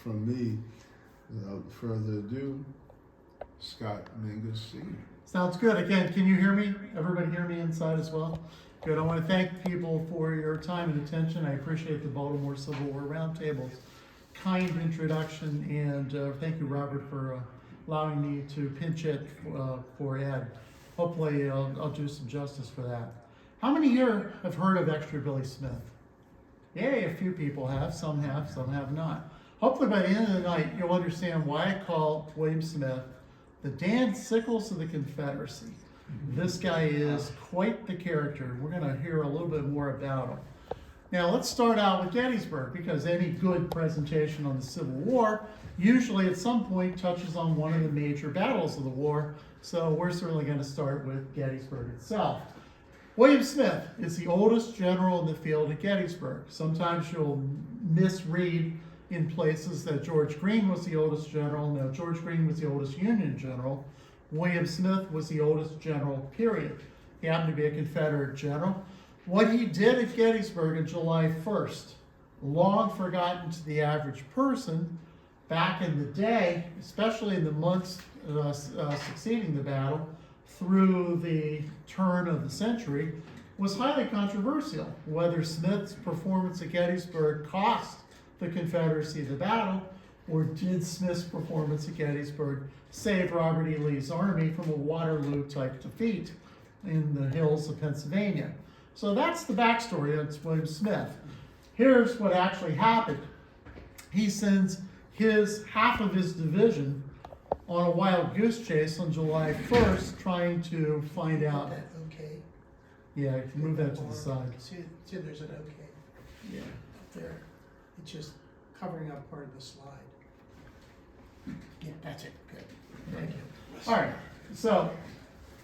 from me, without further ado, Scott Mingus, Sr. Sounds good. Again, can you hear me? Everybody hear me inside as well? Good. I want to thank people for your time and attention. I appreciate the Baltimore Civil War Roundtable's kind introduction, and thank you, Robert, for allowing me to pinch it for Ed. Hopefully, I'll do some justice for that. How many here have heard of Extra Billy Smith? Yay, a few people have. Some have not. Hopefully, by the end of the night, you'll understand why I call William Smith the Dan Sickles of the Confederacy. This guy is quite the character. We're going to hear a little bit more about him. Now let's start out with Gettysburg, because any good presentation on the Civil War usually at some point touches on one of the major battles of the war. So we're certainly going to start with Gettysburg itself. William Smith is the oldest general in the field at Gettysburg. Sometimes you'll misread in places that George Greene was the oldest general. No, George Greene was the oldest Union general. William Smith was the oldest general, period. He happened to be a Confederate general. What he did at Gettysburg on July 1st, long forgotten to the average person, back in the day, especially in the months succeeding the battle, through the turn of the century, was highly controversial. Whether Smith's performance at Gettysburg cost the Confederacy the battle, or did Smith's performance at Gettysburg save Robert E. Lee's army from a Waterloo-type defeat in the hills of Pennsylvania? So that's the backstory of William Smith. Here's what actually happened. He sends half of his division on a wild goose chase on July 1st, trying to find out. That okay? Yeah, you can move that to the side. See, there's an okay Yeah. up there. It's just covering up part of the slide. Yeah, that's it. Good. Thank you. All right. So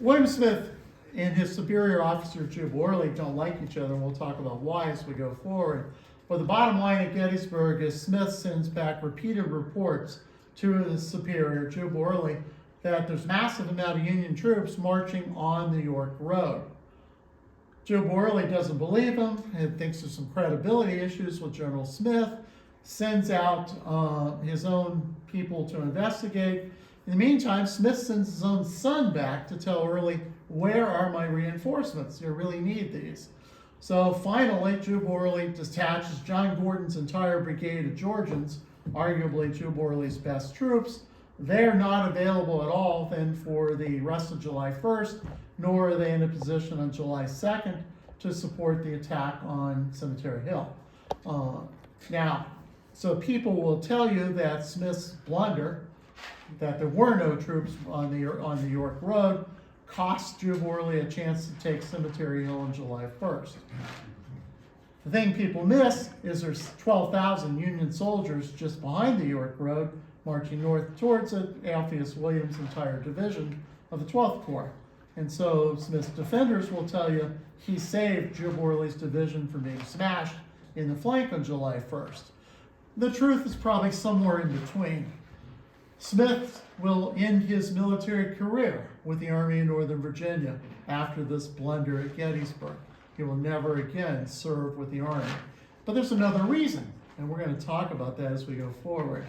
William Smith and his superior officer, Jube Worley, don't like each other, and we'll talk about why as we go forward. But the bottom line at Gettysburg is Smith sends back repeated reports to his superior, Jube Worley, that there's massive amount of Union troops marching on the York Road. Jube Worley doesn't believe him and thinks there's some credibility issues with General Smith, sends out his own people to investigate. In the meantime, Smith sends his own son back to tell Early, where are my reinforcements? You really need these. So finally, Jube Worley detaches John Gordon's entire brigade of Georgians, arguably Jube Worley's best troops. They're not available at all then for the rest of July 1st, nor are they in a position on July 2nd to support the attack on Cemetery Hill. Now, so people will tell you that Smith's blunder, that there were no troops on the York Road, cost Jube Worley a chance to take Cemetery Hill on July 1st. The thing people miss is there's 12,000 Union soldiers just behind the York Road marching north towards it, Alpheus Williams' entire division of the 12th Corps. And so Smith's defenders will tell you he saved Jube Worley's division from being smashed in the flank on July 1st. The truth is probably somewhere in between. Smith will end his military career with the Army of Northern Virginia after this blunder at Gettysburg. He will never again serve with the Army. But there's another reason, and we're going to talk about that as we go forward.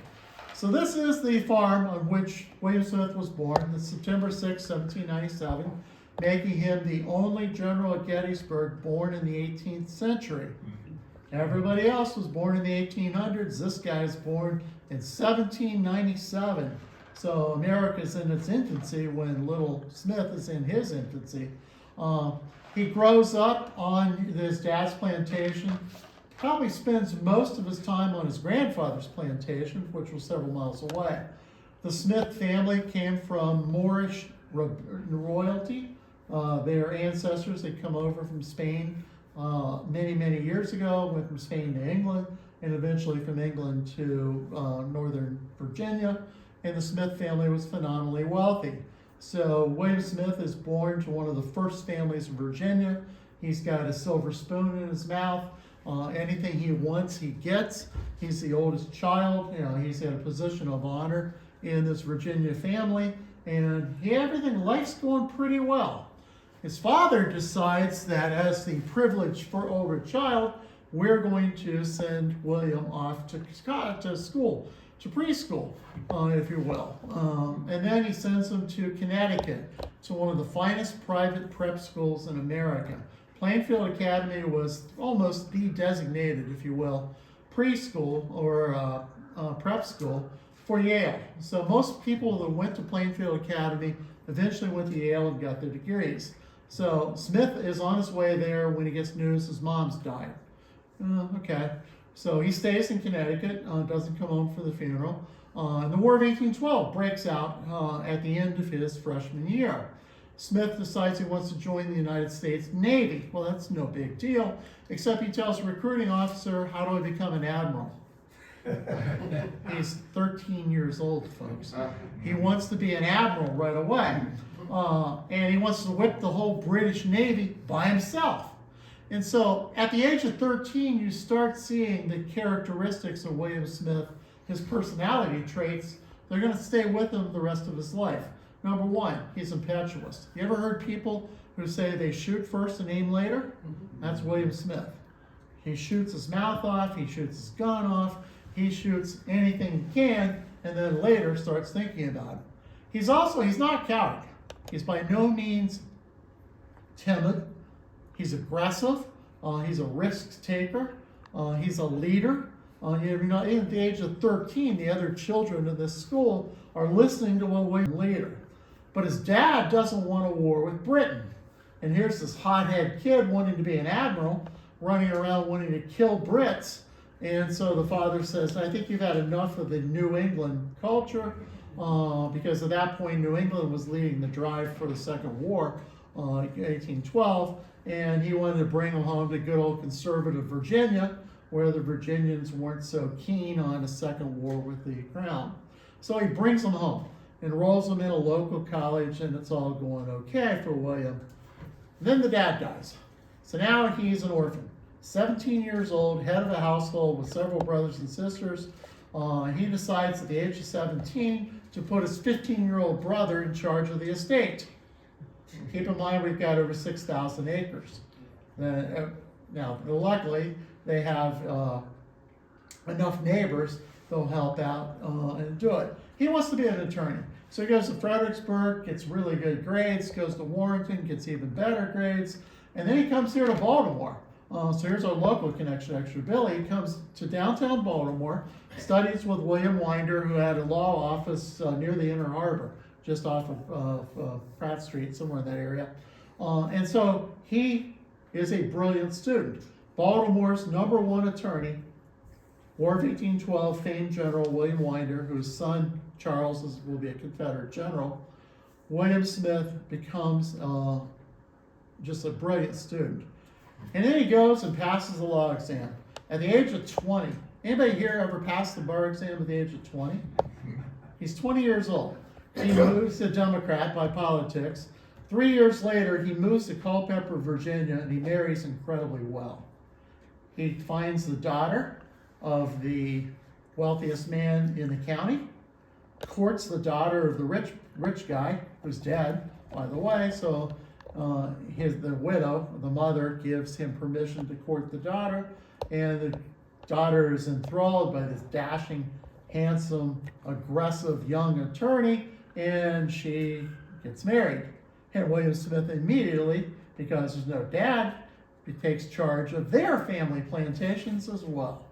So this is the farm on which William Smith was born, it's September 6, 1797, making him the only general at Gettysburg born in the 18th century. Everybody else was born in the 1800s. This guy is born in 1797. So America's in its infancy when little Smith is in his infancy. He grows up on his dad's plantation, probably spends most of his time on his grandfather's plantation, which was several miles away. The Smith family came from Moorish royalty. Their ancestors had come over from Spain many, many years ago, went from Spain to England, and eventually from England to Northern Virginia. And the Smith family was phenomenally wealthy. So William Smith is born to one of the first families in Virginia. He's got a silver spoon in his mouth. Anything he wants, he gets. He's the oldest child. He's in a position of honor in this Virginia family, and life's going pretty well. His father decides that as the privileged older child, we're going to send William off to school, to preschool, if you will. And then he sends him to Connecticut, to one of the finest private prep schools in America. Plainfield Academy was almost the designated, if you will, preschool or prep school for Yale. So most people that went to Plainfield Academy eventually went to Yale and got their degrees. So Smith is on his way there when he gets news his mom's died. Okay, so he stays in Connecticut, doesn't come home for the funeral. And the War of 1812 breaks out at the end of his freshman year. Smith decides he wants to join the United States Navy. Well, that's no big deal, except he tells a recruiting officer, how do I become an admiral? He's 13 years old, folks. He wants to be an admiral right away. And he wants to whip the whole British Navy by himself. And so at the age of 13, you start seeing the characteristics of William Smith, his personality traits. They're going to stay with him the rest of his life. Number one, he's impetuous. You ever heard people who say they shoot first and aim later? That's William Smith. He shoots his mouth off, he shoots his gun off, he shoots anything he can, and then later starts thinking about it. He's not a coward. He's by no means timid. He's aggressive. He's a risk taker. He's a leader. Even at the age of 13, the other children in this school are listening to what William leader. But his dad doesn't want a war with Britain. And here's this hothead kid wanting to be an admiral, running around wanting to kill Brits. And so the father says, I think you've had enough of the New England culture, because at that point New England was leading the drive for the Second War, 1812, and he wanted to bring him home to good old conservative Virginia, where the Virginians weren't so keen on a second war with the crown. So he brings him home, enrolls him in a local college, and it's all going okay for William. Then the dad dies. So now he's an orphan. 17 years old, head of a household with several brothers and sisters. He decides at the age of 17 to put his 15-year-old brother in charge of the estate. Keep in mind, we've got over 6,000 acres. Now, luckily, they have enough neighbors that'll help out and do it. He wants to be an attorney. So he goes to Fredericksburg, gets really good grades, goes to Warrenton, gets even better grades, and then he comes here to Baltimore. So here's our local connection, extra Billy. He comes to downtown Baltimore, studies with William Winder, who had a law office near the Inner Harbor, just off of Pratt Street, somewhere in that area. And so he is a brilliant student. Baltimore's #1 attorney, War of 1812 famed General William Winder, whose son Charles will be a Confederate general. William Smith becomes just a brilliant student. And then he goes and passes the law exam at the age of 20. Anybody here ever passed the bar exam at the age of 20? He's 20 years old. He moves to Democrat by politics. 3 years later, he moves to Culpeper, Virginia, and he marries incredibly well. He finds the daughter of the wealthiest man in the county, courts the daughter of the rich guy, who's dead, by the way, so the widow, the mother, gives him permission to court the daughter, and the daughter is enthralled by this dashing, handsome, aggressive young attorney, and she gets married. And William Smith immediately, because there's no dad, he takes charge of their family plantations as well.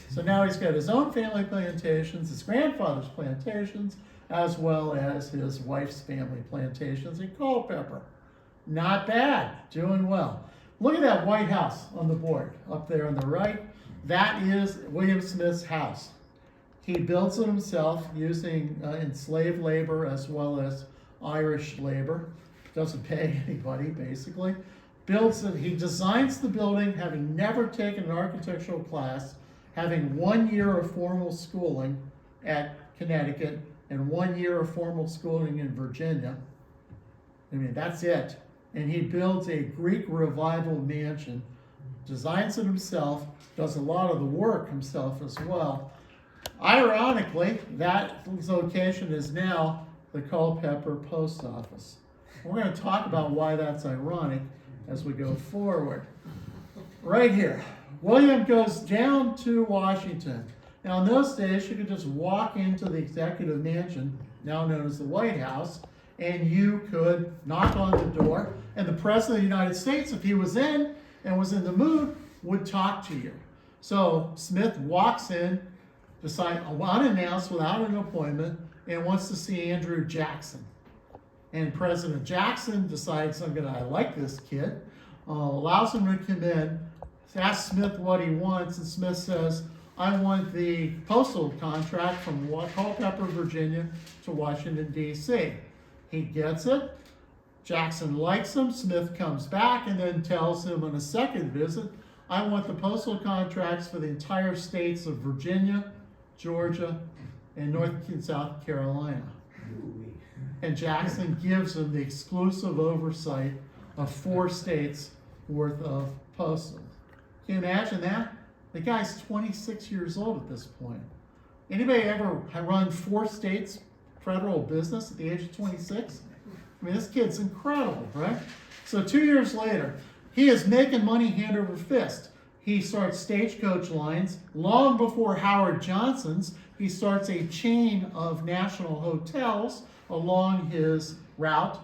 So now he's got his own family plantations, his grandfather's plantations, as well as his wife's family plantations in Culpeper. Not bad, doing well. Look at that White House on the board up there on the right. That is William Smith's house. He builds it himself using enslaved labor as well as Irish labor. Doesn't pay anybody, basically. Builds it, he designs the building, having never taken an architectural class, having 1 year of formal schooling at Connecticut and 1 year of formal schooling in Virginia. I mean, that's it. And he builds a Greek revival mansion, designs it himself, does a lot of the work himself as well. Ironically, that location is now the Culpeper Post Office. We're going to talk about why that's ironic as we go forward. Right here, William goes down to Washington. Now, in those days, you could just walk into the executive mansion, now known as the White House, and you could knock on the door, and the President of the United States, if he was in and was in the mood, would talk to you. So Smith walks in, unannounced, without an appointment, and wants to see Andrew Jackson. And President Jackson decides, I like this kid, allows him to come in, asks Smith what he wants, and Smith says, I want the postal contract from Culpeper, Virginia to Washington, D.C. He gets it. Jackson likes him. Smith comes back and then tells him on a second visit, I want the postal contracts for the entire states of Virginia, Georgia, and North and South Carolina. And Jackson gives him the exclusive oversight of 4 states worth of postal. Can you imagine that? The guy's 26 years old at this point. Anybody ever run 4 states federal business at the age of 26? I mean, this kid's incredible, right? So 2 years later, he is making money hand over fist. He starts Stagecoach Lines. Long before Howard Johnson's, he starts a chain of national hotels along his route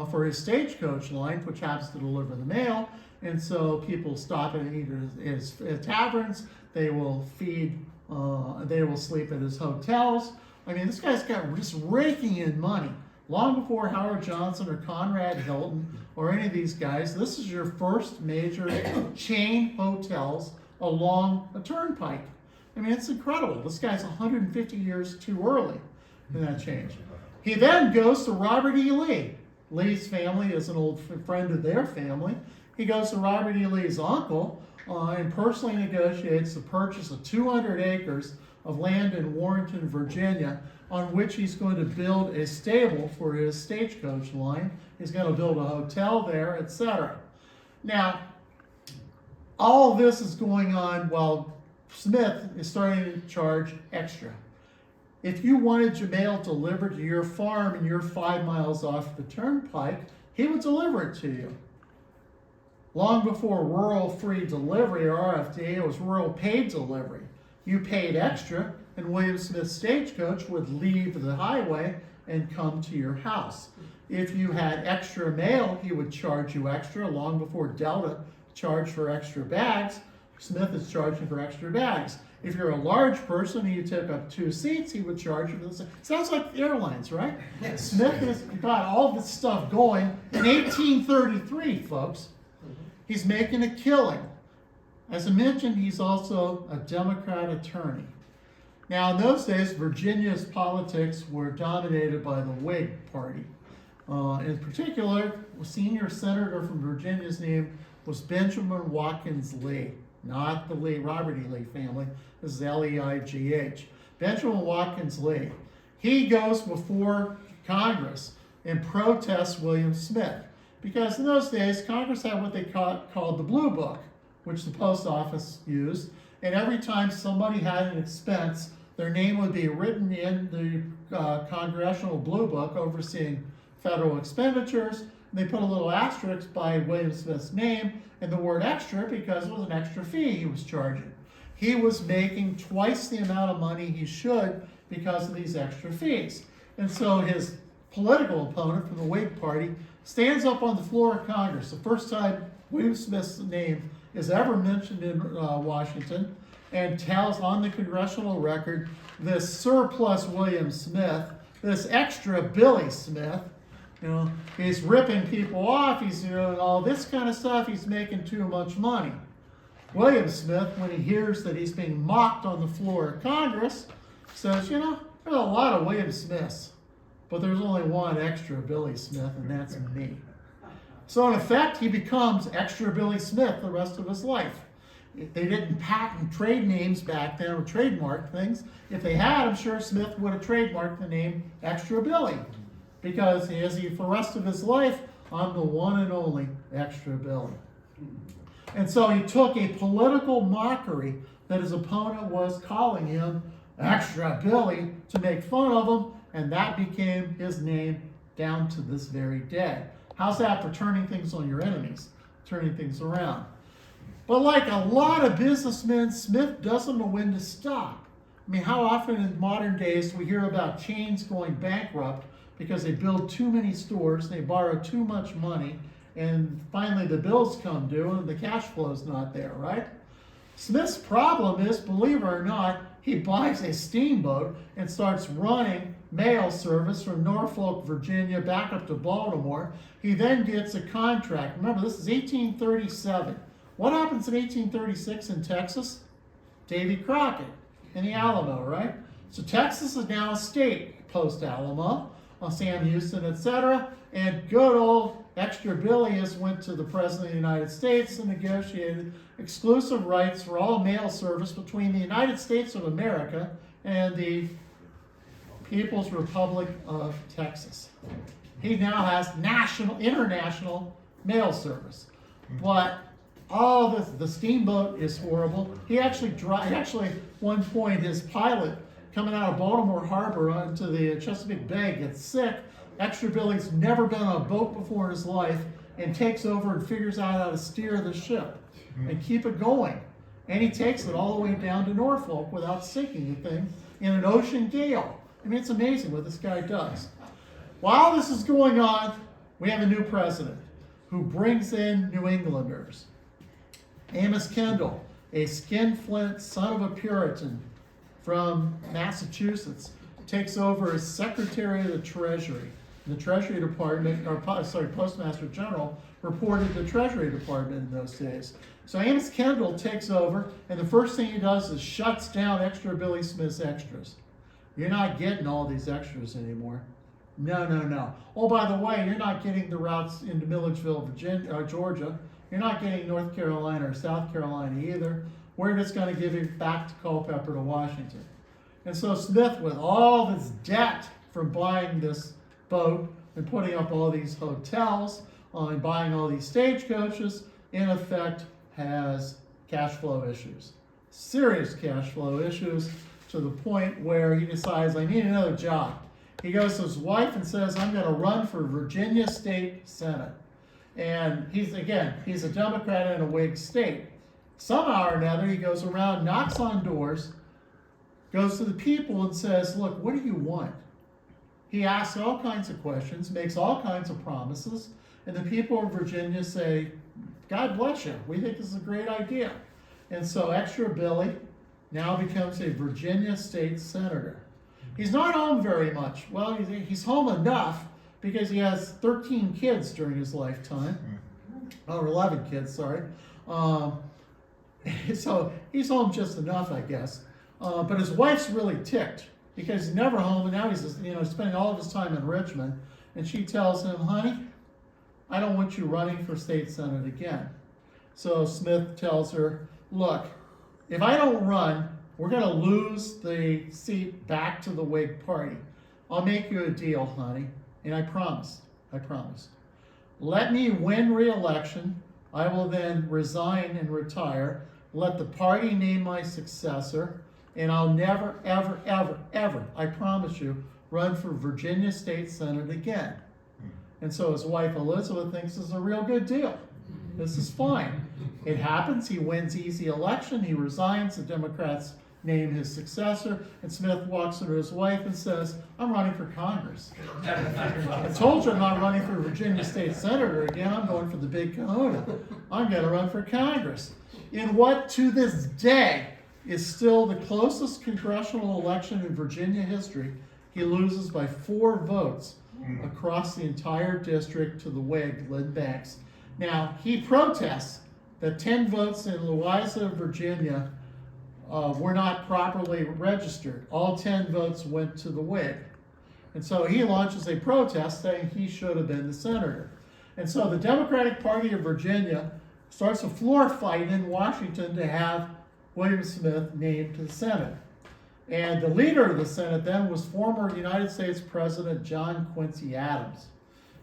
for his Stagecoach Line, which happens to deliver the mail. And so people stop at either his taverns, they will feed, they will sleep at his hotels. I mean, this guy's got just raking in money. Long before Howard Johnson or Conrad Hilton or any of these guys, this is your first major chain hotels along a turnpike. I mean, it's incredible. This guy's 150 years too early in that change. He then goes to Robert E. Lee. Lee's family is an old friend of their family. He goes to Robert E. Lee's uncle and personally negotiates the purchase of 200 acres of land in Warrenton, Virginia, on which he's going to build a stable for his Stagecoach Line. He's going to build a hotel there, etc. Now, all this is going on while Smith is starting to charge extra. If you wanted your mail delivered to your farm and you're 5 miles off the turnpike, he would deliver it to you. Long before rural free delivery, or RFD, it was rural paid delivery. You paid extra, and William Smith Stagecoach would leave the highway and come to your house. If you had extra mail, he would charge you extra. Long before Delta charged for extra bags, Smith is charging for extra bags. If you're a large person and you took up 2 seats, he would charge you for the same. Sounds like airlines, right? Yes. Smith has got all this stuff going in 1833, folks. He's making a killing. As I mentioned, he's also a Democrat attorney. Now, in those days, Virginia's politics were dominated by the Whig Party. In particular, a senior senator from Virginia's name was Benjamin Watkins Lee, not the Robert E. Lee family. This is Leigh. Benjamin Watkins Lee. He goes before Congress and protests William Smith. Because in those days, Congress had what they called the Blue Book, which the post office used. And every time somebody had an expense, their name would be written in the Congressional Blue Book overseeing federal expenditures. And they put a little asterisk by William Smith's name and the word extra because it was an extra fee he was charging. He was making twice the amount of money he should because of these extra fees. And so his political opponent from the Whig Party stands up on the floor of Congress. The first time William Smith's name is ever mentioned in Washington, and tells on the congressional record this surplus William Smith, this extra Billy Smith, he's ripping people off, he's doing all this kind of stuff, he's making too much money. William Smith, when he hears that he's being mocked on the floor of Congress, says, there's a lot of William Smiths, but there's only one extra Billy Smith, and that's me. So in effect, he becomes extra Billy Smith the rest of his life. They didn't patent trade names back then or trademark things. If they had, I'm sure Smith would have trademarked the name Extra Billy. Because for the rest of his life, I'm the one and only Extra Billy. And so he took a political mockery that his opponent was calling him Extra Billy to make fun of him, and that became his name down to this very day. How's that for turning things on your enemies, turning things around? But like a lot of businessmen, Smith doesn't know when to stop. I mean, how often in modern days we hear about chains going bankrupt because they build too many stores, they borrow too much money, and finally the bills come due and the cash flow's not there, right? Smith's problem is, believe it or not, he buys a steamboat and starts running mail service from Norfolk, Virginia, back up to Baltimore. He then gets a contract. Remember, this is 1837. What happens in 1836 in Texas? Davy Crockett and the Alamo, right? So Texas is now a state post-Alamo, Sam Houston, etc. And good old Extra Bilius went to the President of the United States and negotiated exclusive rights for all mail service between the United States of America and the People's Republic of Texas. He now has international mail service. But all this, the steamboat is horrible. He actually, one point, his pilot coming out of Baltimore Harbor onto the Chesapeake Bay gets sick. Extra Billy's never been on a boat before in his life and takes over and figures out how to steer the ship and keep it going. And he takes it all the way down to Norfolk without sinking the thing in an ocean gale. I mean, it's amazing what this guy does. While this is going on, we have a new president who brings in New Englanders. Amos Kendall, a skinflint son of a Puritan from Massachusetts, takes over as Secretary of the Treasury. The Treasury Department, Postmaster General, reported the Treasury Department in those days. So Amos Kendall takes over, and the first thing he does is shuts down Extra Billy Smith's extras. You're not getting all these extras anymore. No. Oh, by the way, you're not getting the routes into Milledgeville, Virginia, Georgia. You're not getting North Carolina or South Carolina either. We're just going to give you back to Culpeper to Washington. And so Smith, with all this debt from buying this boat and putting up all these hotels and buying all these stagecoaches, in effect has cash flow issues. Serious cash flow issues to the point where he decides, I need another job. He goes to his wife and says, I'm going to run for Virginia State Senate. And he's a Democrat in a Whig state. Somehow or another, he goes around, knocks on doors, goes to the people and says, look, what do you want? He asks all kinds of questions, makes all kinds of promises, and the people of Virginia say, God bless you, we think this is a great idea. And so Extra Billy now becomes a Virginia state senator. He's not home very much. Well, he's home enough because he has 13 kids during his lifetime, or 11 kids, sorry. So he's home just enough, I guess. But his wife's really ticked because he's never home, and now he's spending all of his time in Richmond. And she tells him, honey, I don't want you running for state senate again. So Smith tells her, look, if I don't run, we're going to lose the seat back to the Whig Party. I'll make you a deal, honey. And I promised. Let me win re-election. I will then resign and retire. Let the party name my successor. And I'll never, ever, ever, ever, I promise you, run for Virginia State Senate again. And so his wife Elizabeth thinks this is a real good deal. This is fine. It happens. He wins easy election. He resigns. The Democrats name his successor. And Smith walks into his wife and says, I'm running for Congress. I told you I'm not running for Virginia State Senator again. I'm going for the big kahuna. I'm going to run for Congress. In what, to this day, is still the closest congressional election in Virginia history, he loses by 4 votes across the entire district to the Whig, Lynn Banks. Now, he protests that 10 votes in Louisa, Virginia were not properly registered. All 10 votes went to the Whig. And so he launches a protest saying he should have been the senator. And so the Democratic Party of Virginia starts a floor fight in Washington to have William Smith named to the Senate. And the leader of the Senate then was former United States President John Quincy Adams.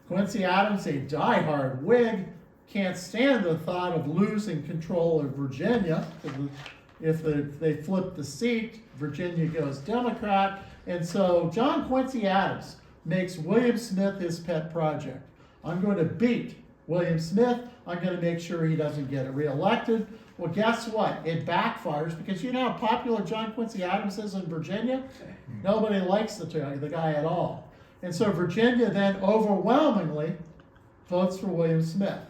Quincy Adams, a diehard Whig, can't stand the thought of losing control of Virginia. If they flip the seat, Virginia goes Democrat. And so John Quincy Adams makes William Smith his pet project. I'm going to beat William Smith, I'm going to make sure he doesn't get reelected. Well, guess what? It backfires because you know how popular John Quincy Adams is in Virginia? Nobody likes the guy at all. And so Virginia then overwhelmingly votes for William Smith.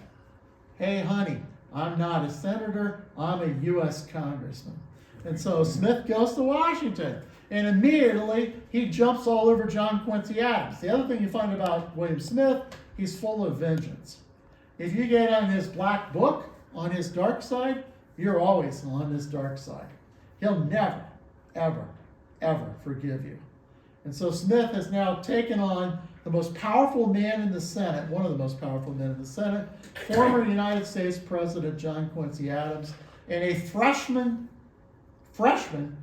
Hey, honey, I'm not a senator, I'm a U.S. congressman. And so Smith goes to Washington, and immediately he jumps all over John Quincy Adams. The other thing you find about William Smith, he's full of vengeance. If you get on his black book, on his dark side, you're always on his dark side. He'll never, ever, ever forgive you. And so Smith has now taken on the most powerful man in the Senate, one of the most powerful men in the Senate, former United States President John Quincy Adams, and a freshman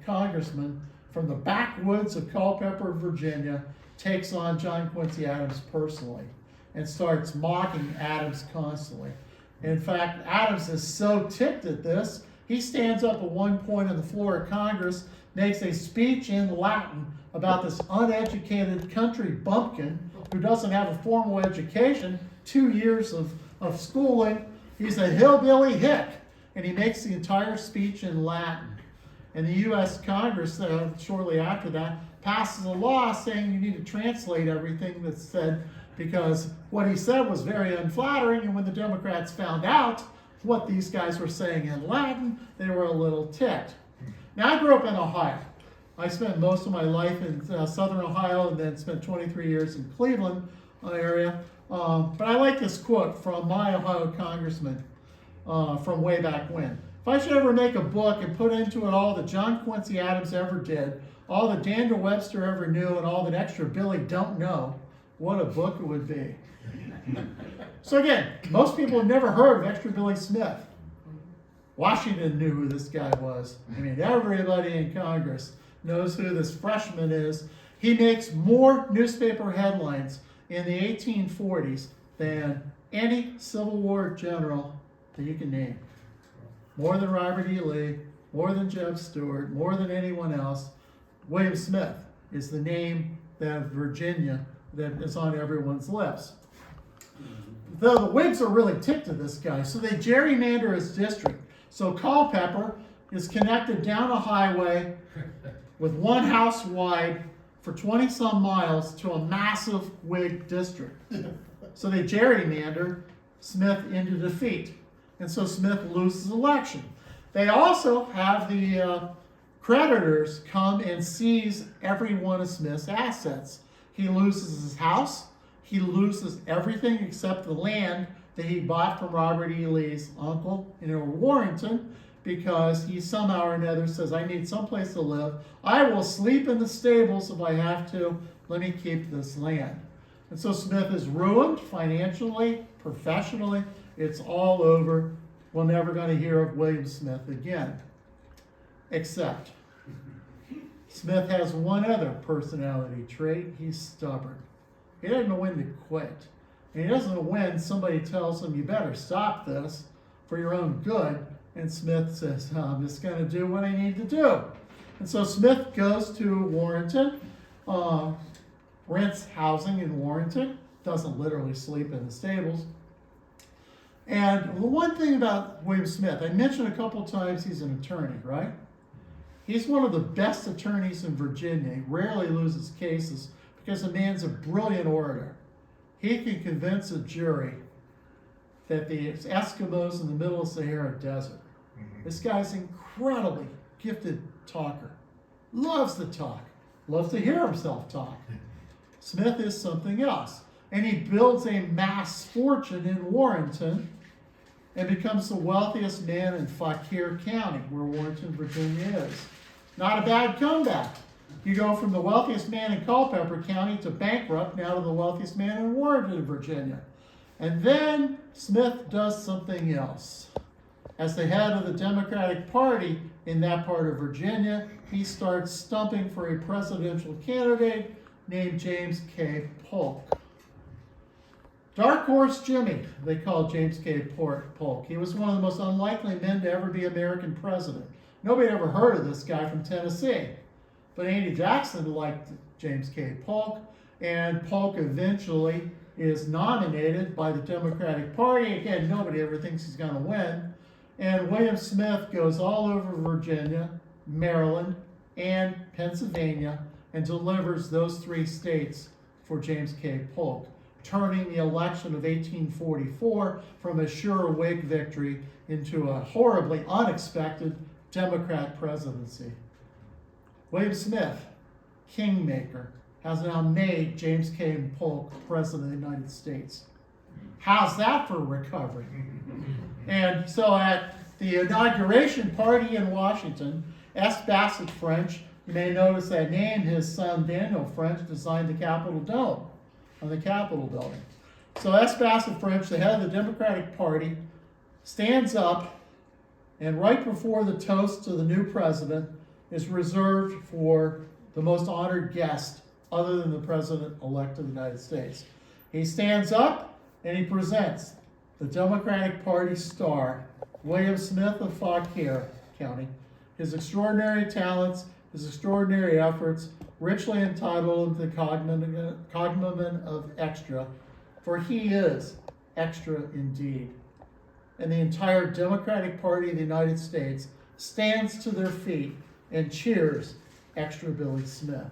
congressman from the backwoods of Culpeper, Virginia, takes on John Quincy Adams personally and starts mocking Adams constantly. In fact, Adams is so ticked at this, he stands up at one point on the floor of Congress, makes a speech in Latin about this uneducated country bumpkin who doesn't have a formal education, 2 years of schooling. He's a hillbilly hick, and he makes the entire speech in Latin. And the U.S. Congress, shortly after that, passes a law saying you need to translate everything that's said because what he said was very unflattering, and when the Democrats found out what these guys were saying in Latin, they were a little ticked. Now, I grew up in Ohio. I spent most of my life in southern Ohio and then spent 23 years in Cleveland area. But I like this quote from my Ohio congressman from way back when. If I should ever make a book and put into it all that John Quincy Adams ever did, all that Daniel Webster ever knew, and all that extra Billy don't know, what a book it would be. So again, most people have never heard of Extra Billy Smith. Washington knew who this guy was. I mean, everybody in Congress knows who this freshman is. He makes more newspaper headlines in the 1840s than any Civil War general that you can name. More than Robert E. Lee, more than Jeb Stuart, more than anyone else. William Smith is the name that Virginia that is on everyone's lips. Though the Whigs are really ticked at this guy, so they gerrymander his district. So Culpeper is connected down a highway with one house wide for 20-some miles to a massive Whig district. So they gerrymander Smith into defeat. And so Smith loses election. They also have the creditors come and seize every one of Smith's assets. He loses his house. He loses everything except the land that he bought from Robert E. Lee's uncle in Warrenton, because he somehow or another says, I need someplace to live. I will sleep in the stables if I have to. Let me keep this land. And so Smith is ruined financially, professionally. It's all over. We're never going to hear of William Smith again. Except Smith has one other personality trait. He's stubborn. He doesn't know when to quit. And he doesn't know when somebody tells him, you better stop this for your own good. And Smith says, I'm just going to do what I need to do. And so Smith goes to Warrenton, rents housing in Warrenton, doesn't literally sleep in the stables. And the one thing about William Smith, I mentioned a couple times he's an attorney, right? He's one of the best attorneys in Virginia. He rarely loses cases because the man's a brilliant orator. He can convince a jury that the Eskimos in the middle of Sahara Desert. This guy's incredibly gifted talker. Loves to talk. Loves to hear himself talk. Smith is something else. And he builds a mass fortune in Warrenton and becomes the wealthiest man in Fauquier County, where Warrenton, Virginia is. Not a bad comeback. You go from the wealthiest man in Culpeper County to bankrupt, now to the wealthiest man in Warrenton, Virginia. And then Smith does something else. As the head of the Democratic Party in that part of Virginia, he starts stumping for a presidential candidate named James K. Polk. Dark Horse Jimmy, they called James K. Polk. He was one of the most unlikely men to ever be American president. Nobody ever heard of this guy from Tennessee. But Andy Jackson liked James K. Polk, and Polk eventually is nominated by the Democratic Party. Again, nobody ever thinks he's going to win. And William Smith goes all over Virginia, Maryland, and Pennsylvania and delivers those 3 states for James K. Polk, turning the election of 1844 from a sure Whig victory into a horribly unexpected Democrat presidency. William Smith, kingmaker, has now made James K. Polk president of the United States. How's that for recovery? And so at the inauguration party in Washington, S. Bassett French, you may notice that name, his son Daniel French designed the Capitol Dome on the Capitol building. So S. Bassett French, the head of the Democratic Party, stands up, and right before the toast to the new president is reserved for the most honored guest other than the president-elect of the United States. He stands up and he presents the Democratic Party star, William Smith of Fauquier County. His extraordinary talents, his extraordinary efforts, richly entitled to the cognomen of extra, for he is extra indeed. And the entire Democratic Party of the United States stands to their feet and cheers extra Billy Smith.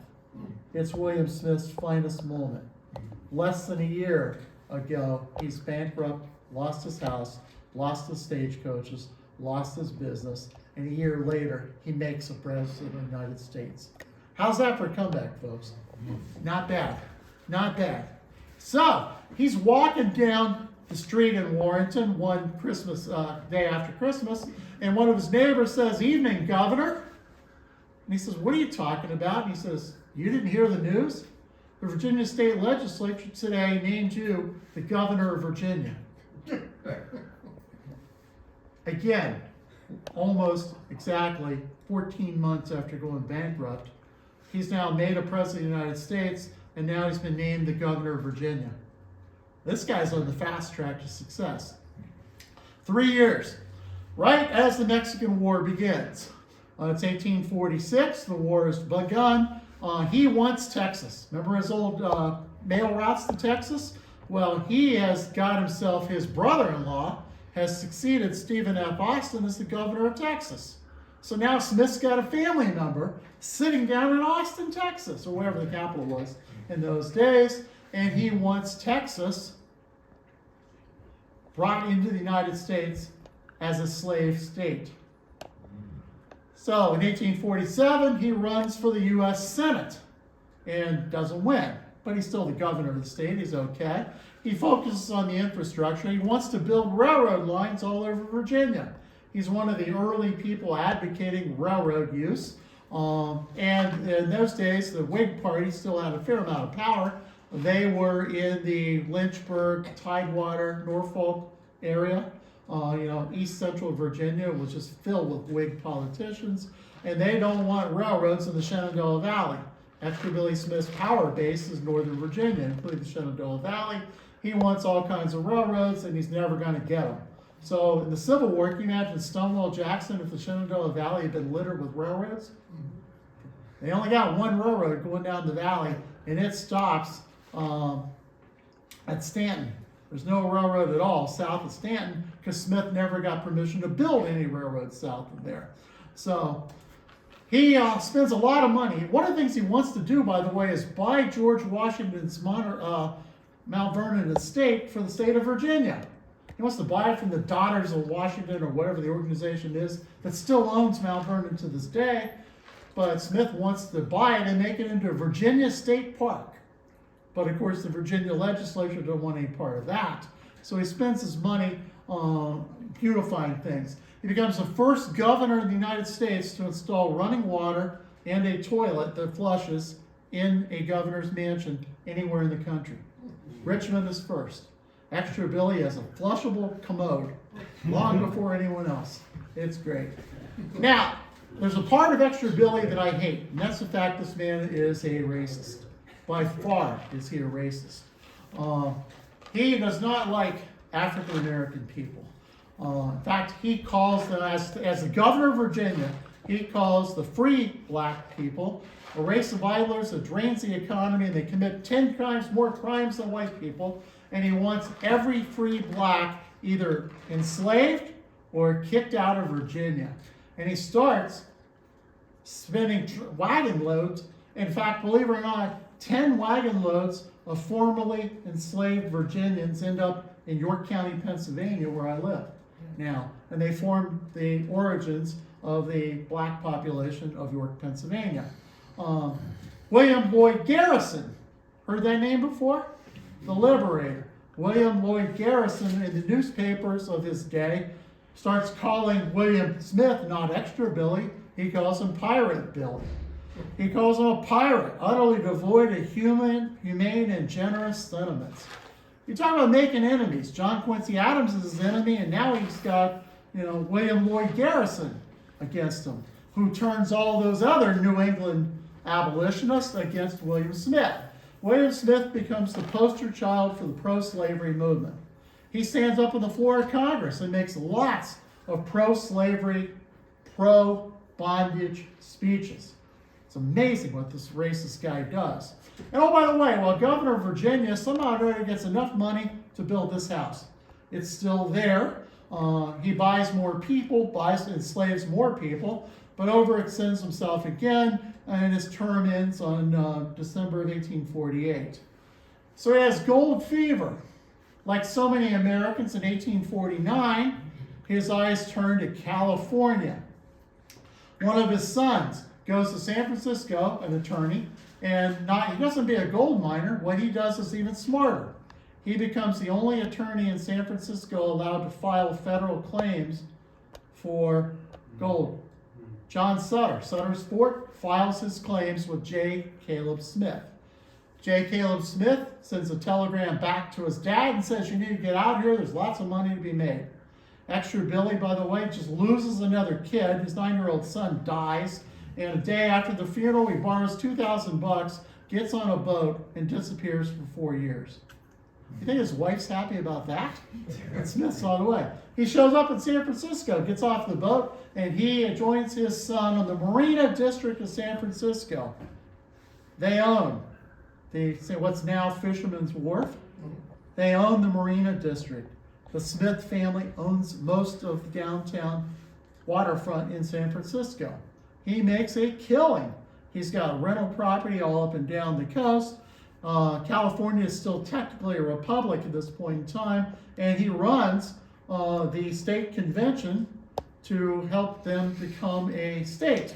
It's William Smith's finest moment. Less than a year ago, he's bankrupt, lost his house, lost his stagecoaches, lost his business, and a year later, he makes a president of the United States. How's that for a comeback, folks? Not bad. Not bad. So, he's walking down the street in Warrenton one Christmas day after Christmas, and one of his neighbors says, "Evening, Governor." And he says, "What are you talking about?" And he says, "You didn't hear the news? The Virginia State Legislature today named you the governor of Virginia." Again, almost exactly 14 months after going bankrupt, he's now made a president of the United States, and now he's been named the governor of Virginia. This guy's on the fast track to success. 3 years, right as the Mexican War begins. It's 1846, the war has begun. He wants Texas. Remember his old mail routes to Texas? Well, he has got himself, his brother-in-law has succeeded Stephen F. Austin as the governor of Texas. So now Smith's got a family member sitting down in Austin, Texas, or wherever the capital was in those days, and he wants Texas brought into the United States as a slave state. So in 1847, he runs for the U.S. Senate and doesn't win, but he's still the governor of the state. He's okay. He focuses on the infrastructure. He wants to build railroad lines all over Virginia. He's one of the early people advocating railroad use. And in those days, the Whig Party still had a fair amount of power. They were in the Lynchburg, Tidewater, Norfolk area. East central Virginia was just filled with Whig politicians, and they don't want railroads in the Shenandoah Valley. Extra Billy Smith's power base is Northern Virginia, including the Shenandoah Valley. He wants all kinds of railroads, and he's never going to get them. So in the Civil War, can you imagine Stonewall Jackson if the Shenandoah Valley had been littered with railroads? They only got one railroad going down the valley, and it stops at Stanton. There's no railroad at all south of Stanton because Smith never got permission to build any railroads south of there. So he spends a lot of money. One of the things he wants to do, by the way, is buy George Washington's Mount Vernon estate for the state of Virginia. He wants to buy it from the Daughters of Washington or whatever the organization is that still owns Mount Vernon to this day. But Smith wants to buy it and make it into a Virginia State Park. But of course, the Virginia legislature don't want any part of that. So he spends his money on beautifying things. He becomes the first governor of the United States to install running water and a toilet that flushes in a governor's mansion anywhere in the country. Richmond is first. Extra Billy has a flushable commode long before anyone else. It's great. Now, there's a part of Extra Billy that I hate, and that's the fact this man is a racist. By far is he a racist. He does not like African American people. In fact, he calls them, as the governor of Virginia, he calls the free black people a race of idlers that drains the economy, and they commit 10 times more crimes than white people, and he wants every free black either enslaved or kicked out of Virginia. And he starts spending wagon loads. In fact, believe it or not, 10 wagon loads of formerly enslaved Virginians end up in York County, Pennsylvania, where I live now. And they form the origins of the black population of York, Pennsylvania. William Lloyd Garrison, heard that name before? The Liberator. William Lloyd Garrison, in the newspapers of his day, starts calling William Smith not Extra Billy, he calls him Pirate Billy. He calls him a pirate, utterly devoid of humane and generous sentiments. You talk about making enemies. John Quincy Adams is his enemy, and now he's got, William Lloyd Garrison against him, who turns all those other New England abolitionists against William Smith. William Smith becomes the poster child for the pro-slavery movement. He stands up on the floor of Congress and makes lots of pro-slavery, pro-bondage speeches. It's amazing what this racist guy does. And oh, by the way, while governor of Virginia somehow or other gets enough money to build this house. It's still there. He buys more people, enslaves more people, but overextends himself again, and his term ends on December of 1848. So he has gold fever. Like so many Americans in 1849, his eyes turn to California. One of his sons goes to San Francisco, an attorney, and he doesn't be a gold miner. What he does is even smarter. He becomes the only attorney in San Francisco allowed to file federal claims for gold. John Sutter's Fort, files his claims with J. Caleb Smith. J. Caleb Smith sends a telegram back to his dad and says, you need to get out here, there's lots of money to be made. Extra Billy, by the way, just loses another kid. His 9-year-old son dies, and a day after the funeral, he borrows $2,000, gets on a boat, and disappears for 4 years. You think his wife's happy about that? And Smith's all the way. He shows up in San Francisco, gets off the boat, and he joins his son on the Marina District of San Francisco. They own what's now Fisherman's Wharf. They own the Marina District. The Smith family owns most of the downtown waterfront in San Francisco. He makes a killing. He's got rental property all up and down the coast. California is still technically a republic at this point in time, and he runs the state convention to help them become a state.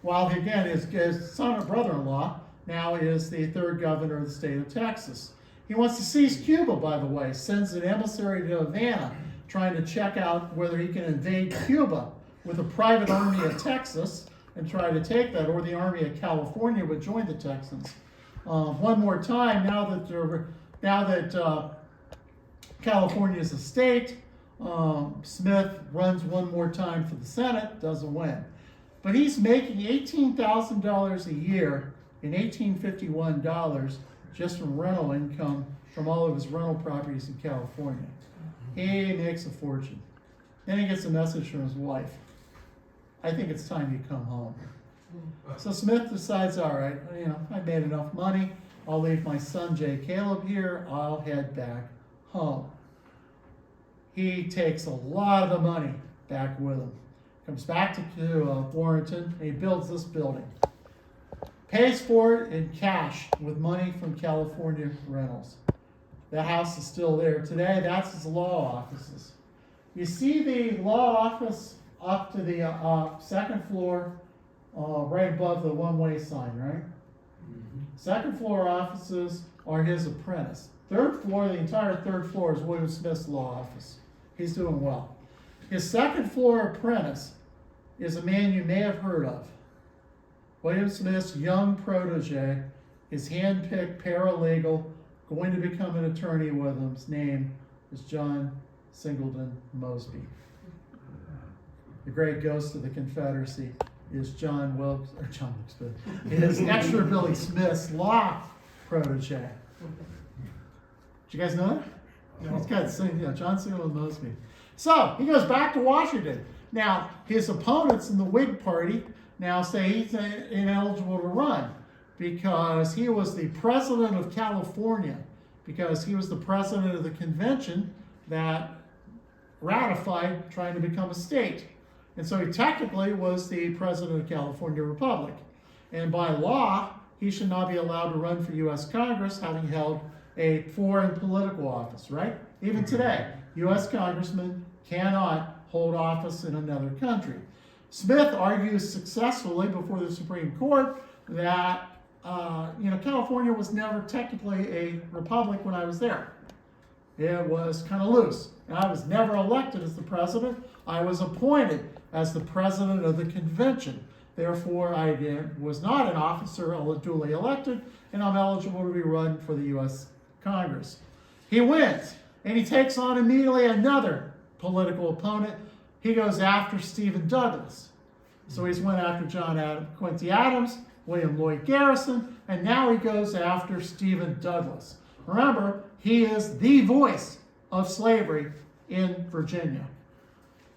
While again, his son or brother-in-law now is the 3rd governor of the state of Texas. He wants to seize Cuba, by the way, sends an emissary to Havana trying to check out whether he can invade Cuba with a private army of Texas and try to take that, or the army of California would join the Texans. One more time, now that California is a state, Smith runs one more time for the Senate, doesn't win. But he's making $18,000 a year in 1851 just from rental income from all of his rental properties in California. He makes a fortune. Then he gets a message from his wife. I think it's time you come home. So Smith decides, all right, I made enough money. I'll leave my son J. Caleb here. I'll head back home. He takes a lot of the money back with him. Comes back to Warrenton, and he builds this building. Pays for it in cash with money from California rentals. The house is still there today. That's his law offices. You see the law office up to the 2nd floor, right above the one-way sign, right? Mm-hmm. 2nd floor offices are his apprentice. 3rd floor, the entire 3rd floor is William Smith's law office. He's doing well. His 2nd floor apprentice is a man you may have heard of. William Smith's young protege, his hand-picked paralegal, going to become an attorney with him. His name is John Singleton Mosby. The great ghost of the Confederacy is John Wilkes Smith. It is Extra Billy Smith's law protege. Did you guys know that? No. He's got John Singleton Mosby. So he goes back to Washington. Now his opponents in the Whig Party now say he's ineligible to run because he was the president of California, because he was the president of the convention that ratified trying to become a state. And so he technically was the president of California Republic. And by law, he should not be allowed to run for U.S. Congress having held a foreign political office, right? Even today, U.S. congressmen cannot hold office in another country. Smith argues successfully before the Supreme Court that California was never technically a republic when I was there. It was kind of loose. And I was never elected as the president. I was appointed as the president of the convention. Therefore, I was not an officer duly elected, and I'm eligible to be run for the U.S. Congress. He wins, and he takes on immediately another political opponent. He goes after Stephen Douglas. So he's went after Quincy Adams, William Lloyd Garrison, and now he goes after Stephen Douglas. Remember, he is the voice of slavery in Virginia.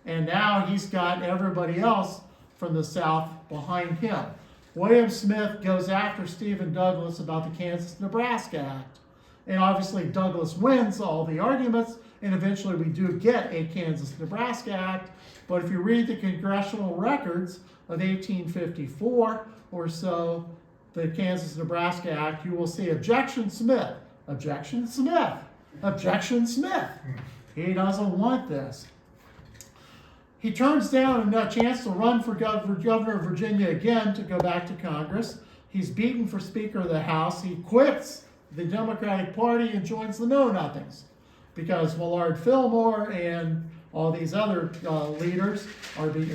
And now he's got everybody else from the South behind him. William Smith goes after Stephen Douglas about the Kansas-Nebraska Act. And obviously Douglas wins all the arguments, and eventually we do get a Kansas-Nebraska Act. But if you read the congressional records of 1854 or so, the Kansas-Nebraska Act, you will see objection Smith, objection Smith, objection Smith. He doesn't want this. He turns down a chance to run for governor of Virginia again to go back to Congress. He's beaten for Speaker of the House. He quits the Democratic Party and joins the Know-Nothings because Millard Fillmore and all these other leaders,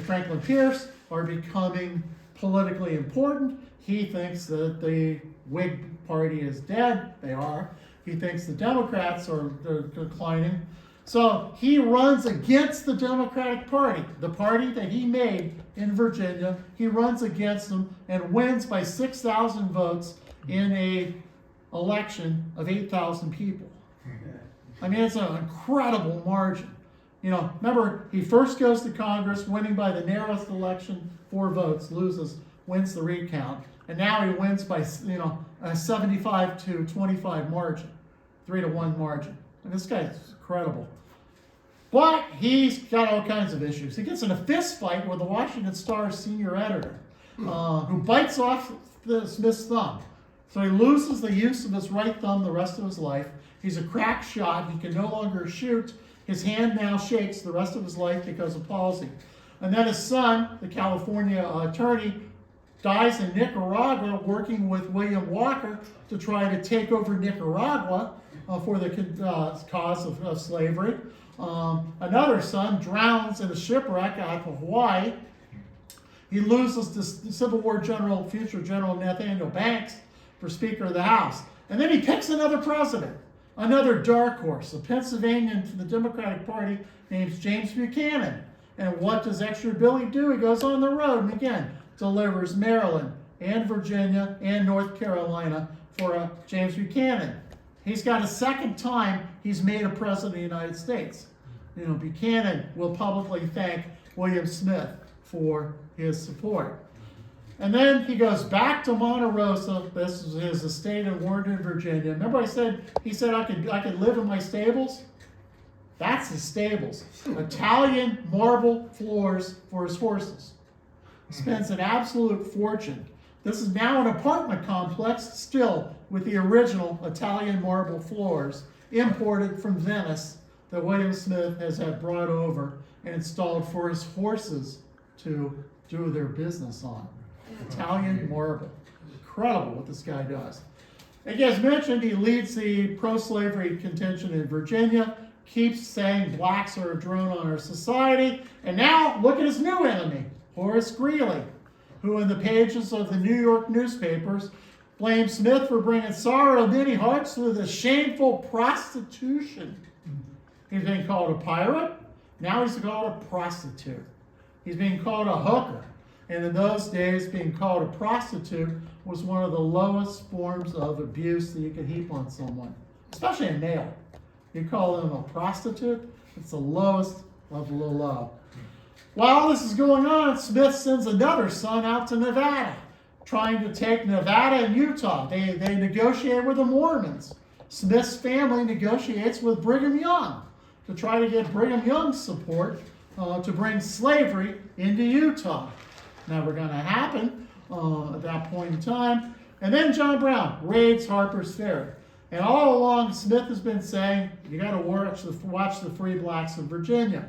Franklin Pierce, are becoming politically important. He thinks that the Whig Party is dead. They are. He thinks the Democrats are declining. So he runs against the Democratic Party, the party that he made in Virginia. He runs against them and wins by 6,000 votes in a election of 8,000 people. I mean, it's an incredible margin. Remember, he first goes to Congress, winning by the narrowest election, 4 votes, loses, wins the recount. And now he wins by, a 75 to 25 margin, 3-1 margin. And this guy's incredible. But he's got all kinds of issues. He gets in a fist fight with the Washington Star's senior editor, who bites off Smith's thumb. So he loses the use of his right thumb the rest of his life. He's a crack shot. He can no longer shoot. His hand now shakes the rest of his life because of palsy. And then his son, the California attorney, dies in Nicaragua working with William Walker to try to take over Nicaragua for the cause of slavery. Another son drowns in a shipwreck out of Hawaii. He loses the Civil War future General Nathaniel Banks for Speaker of the House. And then he picks another president, another dark horse, a Pennsylvanian from the Democratic Party named James Buchanan. And what does Extra Billy do? He goes on the road and again delivers Maryland and Virginia and North Carolina for James Buchanan. He's got a second time he's made a president of the United States. Buchanan will publicly thank William Smith for his support. And then he goes back to Monte Rosa. This is his estate in Warrenton, Virginia. Remember he said I could live in my stables? That's his stables. Italian marble floors for his horses. Spends an absolute fortune. This is now an apartment complex still with the original Italian marble floors imported from Venice that William Smith has had brought over and installed for his horses to do their business on. Italian marble. Incredible what this guy does. And as mentioned, he leads the pro-slavery contention in Virginia, keeps saying blacks are a drone on our society, and now look at his new enemy, Horace Greeley, who in the pages of the New York newspapers blamed Smith for bringing sorrow to many hearts through the shameful prostitution. He's being called a pirate. Now he's called a prostitute. He's being called a hooker. And in those days, being called a prostitute was one of the lowest forms of abuse that you could heap on someone, especially a male. You call them a prostitute, it's the lowest of the low. While this is going on, Smith sends another son out to Nevada, trying to take Nevada and Utah. They negotiate with the Mormons. Smith's family negotiates with Brigham Young to try to get Brigham Young's support to bring slavery into Utah. Never going to happen at that point in time. And then John Brown raids Harper's Ferry. And all along, Smith has been saying, you got to watch the free blacks of Virginia.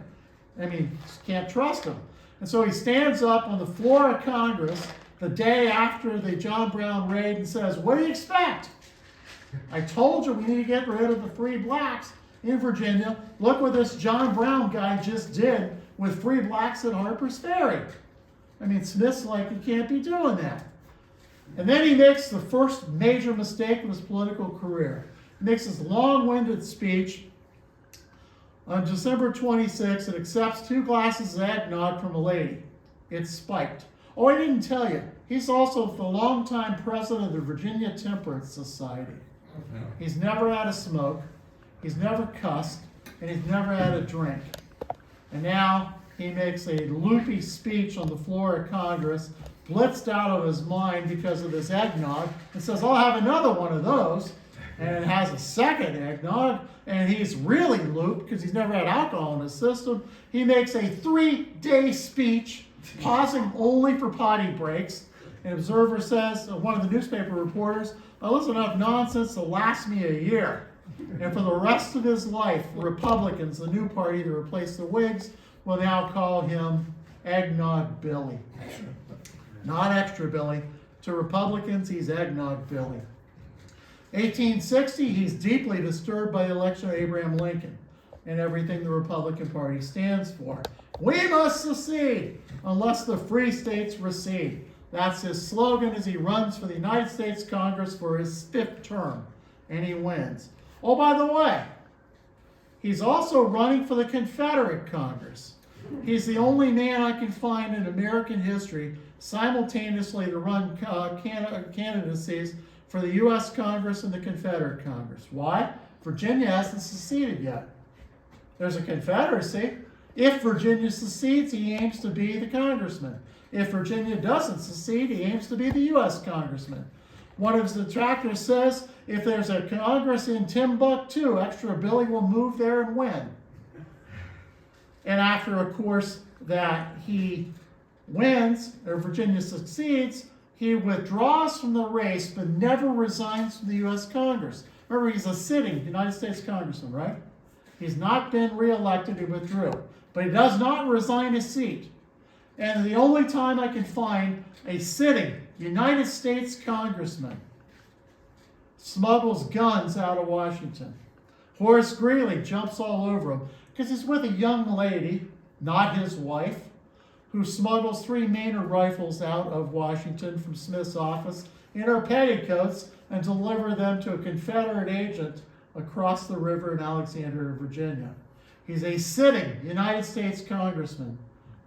I mean, just can't trust them. And so he stands up on the floor of Congress the day after the John Brown raid and says, what do you expect? I told you we need to get rid of the free blacks in Virginia. Look what this John Brown guy just did with free blacks at Harper's Ferry. I mean, Smith's like, you can't be doing that. And then he makes the first major mistake of his political career. He makes this long-winded speech on December 26th and accepts 2 glasses of eggnog from a lady. It's spiked. Oh, I didn't tell you. He's also the longtime president of the Virginia Temperance Society. He's never had a smoke, he's never cussed, and he's never had a drink. And now he makes a loopy speech on the floor of Congress, blitzed out of his mind because of this eggnog, and says, I'll have another one of those. And it has a second eggnog, and he's really looped because he's never had alcohol in his system. He makes a 3-day speech, pausing only for potty breaks. An observer says, one of the newspaper reporters, I listen to enough nonsense to last me a year. And for the rest of his life, Republicans, the new party that replaced the Whigs, will now call him Eggnog Billy. Not Extra Billy. To Republicans, he's Eggnog Billy. 1860, he's deeply disturbed by the election of Abraham Lincoln and everything the Republican Party stands for. We must secede unless the free states recede. That's his slogan as he runs for the United States Congress for his 5th term, and he wins. Oh, by the way, he's also running for the Confederate Congress. He's the only man I can find in American history simultaneously to run candidacies for the U.S. Congress and the Confederate Congress. Why? Virginia hasn't seceded yet. There's a confederacy. If Virginia secedes, he aims to be the congressman. If Virginia doesn't secede, he aims to be the U.S. congressman. One of his detractors says, if there's a Congress in Timbuktu, Extra Billy will move there and win. And after, of course, that he wins, or Virginia succeeds, he withdraws from the race, but never resigns from the U.S. Congress. Remember, he's a sitting United States congressman, right? He's not been reelected, he withdrew. But he does not resign his seat. And the only time I can find a sitting United States congressman smuggles guns out of Washington. Horace Greeley jumps all over him because he's with a young lady, not his wife, who smuggles 3 Maynard rifles out of Washington from Smith's office in her petticoats and deliver them to a Confederate agent across the river in Alexandria, Virginia. He's a sitting United States congressman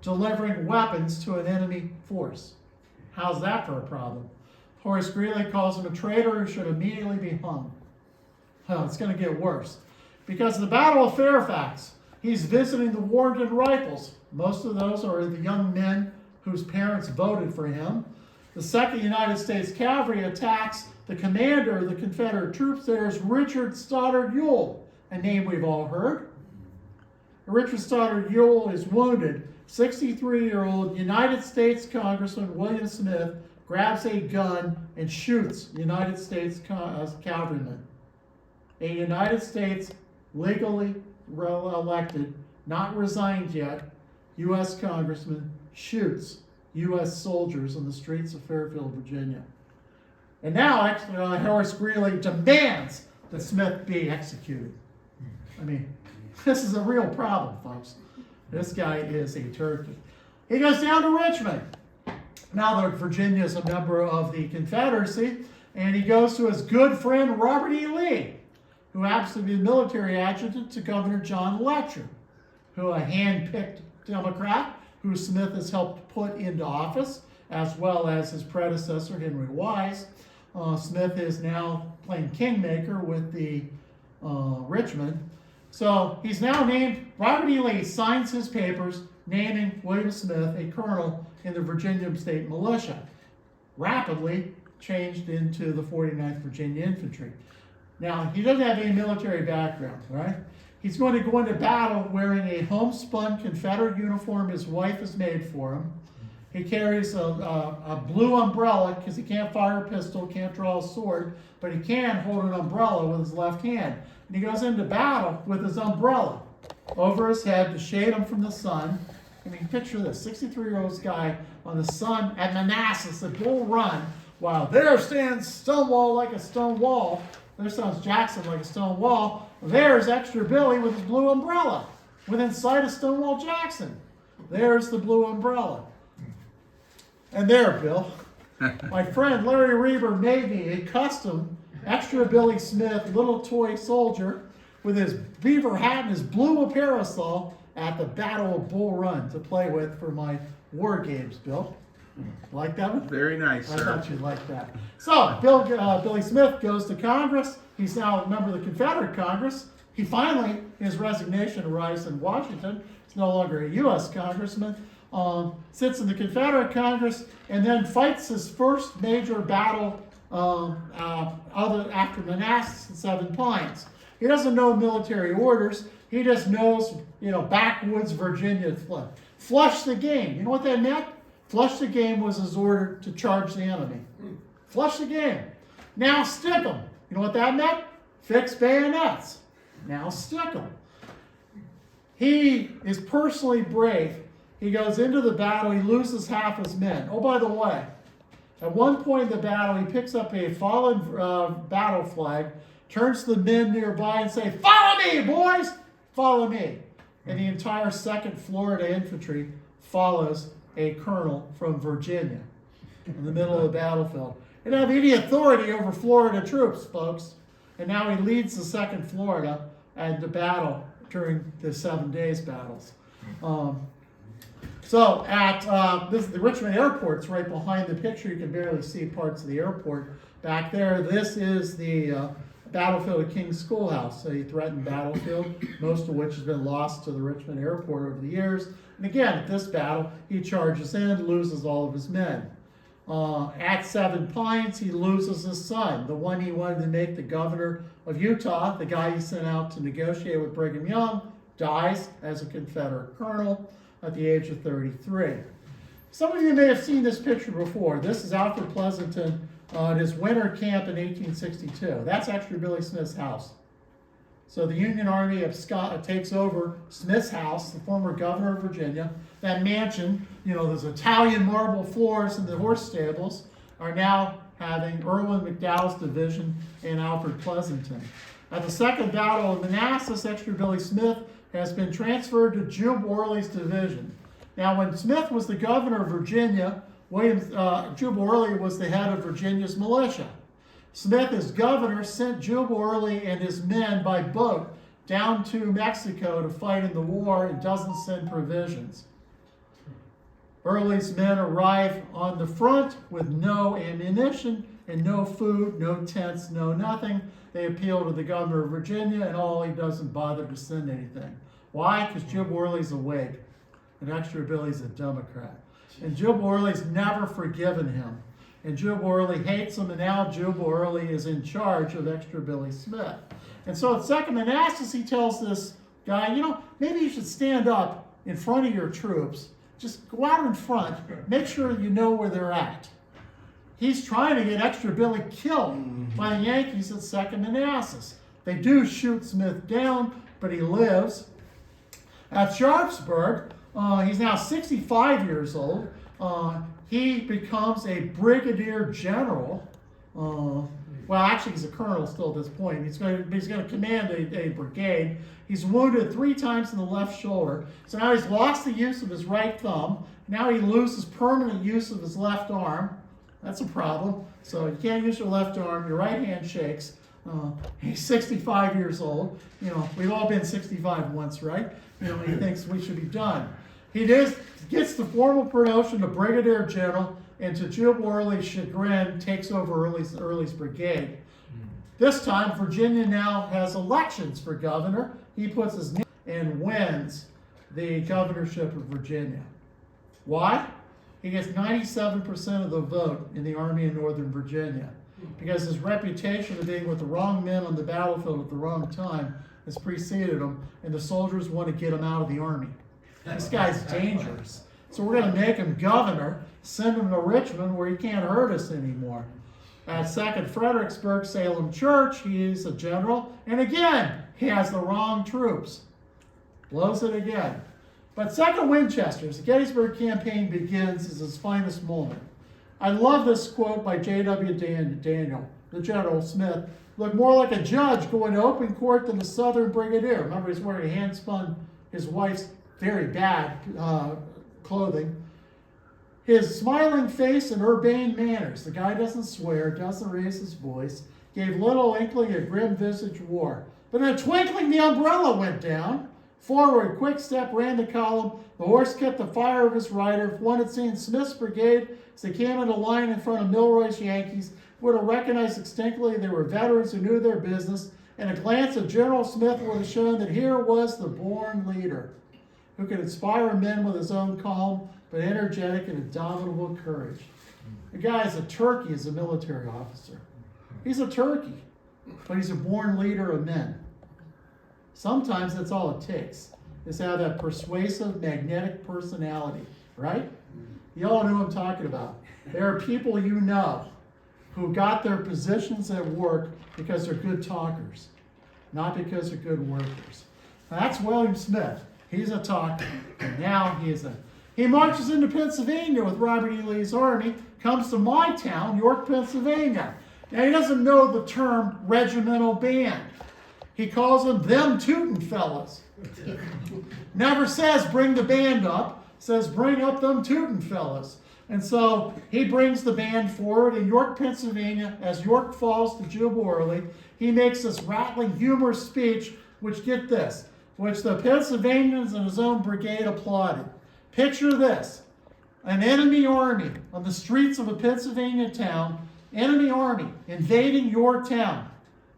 delivering weapons to an enemy force. How's that for a problem? Horace Greeley calls him a traitor who should immediately be hung. Well, it's going to get worse. Because of the Battle of Fairfax, he's visiting the Warrenton Rifles. Most of those are the young men whose parents voted for him. The 2nd United States Cavalry attacks. The commander of the Confederate troops there is Richard Stoddard Ewell, a name we've all heard. Richard Stoddard Ewell is wounded. 63-year-old United States Congressman William Smith grabs a gun and shoots United States cavalryman. A United States legally elected, not resigned yet, U.S. congressman shoots U.S. soldiers on the streets of Fairfield, Virginia. And now Horace Greeley demands that Smith be executed. I mean, this is a real problem, folks. This guy is a turkey. He goes down to Richmond. Now that Virginia is a member of the Confederacy, and he goes to his good friend Robert E. Lee, who happens to be the military adjutant to Governor John Letcher, who a hand-picked Democrat who Smith has helped put into office, as well as his predecessor, Henry Wise. Smith is now playing kingmaker with the Richmond. So he's now named, Robert E. Lee signs his papers, naming William Smith a colonel in the Virginia State Militia, rapidly changed into the 49th Virginia Infantry. Now, he doesn't have any military background, right? He's going to go into battle wearing a homespun Confederate uniform his wife has made for him. He carries a blue umbrella because he can't fire a pistol, can't draw a sword, but he can hold an umbrella with his left hand. And he goes into battle with his umbrella over his head to shade him from the sun. I mean, picture this, 63-year-old guy on the sun at Manassas at Bull Run, while there stands Stonewall like a stone wall. There stands Jackson like a stone wall. There's Extra Billy with his blue umbrella, within sight of Stonewall Jackson. There's the blue umbrella. And there, Bill, my friend Larry Reber made me a custom Extra Billy Smith little toy soldier with his beaver hat and his blue parasol at the Battle of Bull Run to play with for my war games, Bill. Like that one? Very nice, sir. I thought you'd like that. So, Billy Smith goes to Congress. He's now a member of the Confederate Congress. He finally, his resignation arrives in Washington. He's no longer a U.S. congressman. Sits in the Confederate Congress and then fights his first major battle after Manassas and Seven Pines. He doesn't know military orders. He just knows, backwoods Virginia. Flush the game. You know what that meant? Flush the game was his order to charge the enemy. Flush the game. Now stick them. You know what that meant? Fix bayonets. Now stick them. He is personally brave. He goes into the battle. He loses half his men. Oh, by the way, at one point in the battle, he picks up a fallen battle flag, turns to the men nearby and say, "Follow me, boys! Follow me." And the entire 2nd Florida Infantry follows a colonel from Virginia in the middle of the battlefield. He didn't have any authority over Florida troops, folks. And now he leads the 2nd Florida and the battle during the 7 days battles. So at the Richmond Airport's right behind the picture. You can barely see parts of the airport back there. This is the battlefield of King's Schoolhouse, a threatened battlefield, most of which has been lost to the Richmond Airport over the years. And again, at this battle, he charges in, loses all of his men. At Seven Pines, he loses his son, the one he wanted to make the governor of Utah, the guy he sent out to negotiate with Brigham Young, dies as a Confederate colonel at the age of 33. Some of you may have seen this picture before. This is Alfred Pleasanton at his winter camp in 1862. That's Extra Billy Smith's house. So the Union Army of Scott takes over Smith's house, the former governor of Virginia. That mansion, those Italian marble floors in the horse stables are now having Irwin McDowell's division and Alfred Pleasanton. At the Second Battle of Manassas, Extra Billy Smith has been transferred to Jube Orley's division. Now, when Smith was the governor of Virginia, Jube Orley was the head of Virginia's militia. Smith, as governor, sent Jube Orley and his men by boat down to Mexico to fight in the war and doesn't send provisions. Early's men arrive on the front with no ammunition and no food, no tents, no nothing. They appeal to the governor of Virginia, and he doesn't bother to send anything. Why? Because Jube Orley's a Whig, and Extra Billy's a Democrat. And Jube Orley's never forgiven him. And Jube Orley hates him, and now Jube Orley is in charge of Extra Billy Smith. And so at Second Manassas, he tells this guy, maybe you should stand up in front of your troops. Just go out in front. Make sure you know where they're at. He's trying to get Extra Billy killed by the Yankees at Second Manassas. They do shoot Smith down, but he lives. At Sharpsburg, he's now 65 years old. He becomes a brigadier general. Well, actually, he's a colonel still at this point. He's going to command a brigade. He's wounded 3 times in the left shoulder. So now he's lost the use of his right thumb. Now he loses permanent use of his left arm. That's a problem. So you can't use your left arm. Your right hand shakes. He's 65 years old. We've all been 65 once, right? He thinks we should be done. He gets the formal promotion to brigadier general, and to Jube Orley's chagrin, takes over Early's brigade. This time, Virginia now has elections for governor. He puts his name and wins. the governorship of Virginia. Why? He gets 97% of the vote in the Army in Northern Virginia because his reputation of being with the wrong men on the battlefield at the wrong time has preceded him, and the soldiers want to get him out of the Army. This guy's dangerous. So we're going to make him governor, send him to Richmond where he can't hurt us anymore. At 2nd Fredericksburg Salem Church, he's a general, and again, he has the wrong troops. Blows it again. But 2nd Winchester, as the Gettysburg campaign begins, is his finest moment. I love this quote by J.W. Daniel, the General Smith. Looked more like a judge going to open court than a Southern brigadier. Remember, he's wearing a handspun, his wife's very bad clothing. His smiling face and urbane manners, the guy doesn't swear, doesn't raise his voice, gave little inkling of grim visage war. But in a twinkling, the umbrella went down. Forward, quick step ran the column. The horse kept the fire of his rider. If one had seen Smith's brigade as they came into line in front of Milroy's Yankees, would have recognized instinctively they were veterans who knew their business, and a glance at General Smith would have shown that here was the born leader who could inspire men with his own calm but energetic and indomitable courage. The guy is a turkey as a military officer. He's a turkey, but he's a born leader of men. Sometimes that's all it takes, is to have that persuasive, magnetic personality, right? You all know what I'm talking about. There are people you know who got their positions at work because they're good talkers, not because they're good workers. Now, that's William Smith. He's a talker. And now he marches into Pennsylvania with Robert E. Lee's army, comes to my town, York, Pennsylvania. Now, he doesn't know the term regimental band. He calls them tootin' fellas. Never says bring the band up, says bring up them tootin' fellas. And so he brings the band forward in York, Pennsylvania. As York falls to Jubilee, he makes this rattling, humorous speech, which, get this, which the Pennsylvanians and his own brigade applauded. Picture this, an enemy army on the streets of a Pennsylvania town, enemy army invading your town,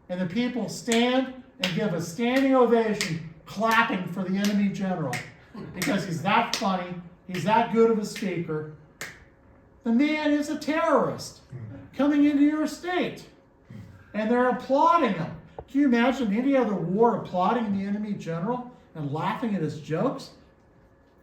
and the people stand and give a standing ovation, clapping for the enemy general, because he's that funny, he's that good of a speaker. The man is a terrorist coming into your state, and they're applauding him. Can you imagine any other war applauding the enemy general and laughing at his jokes?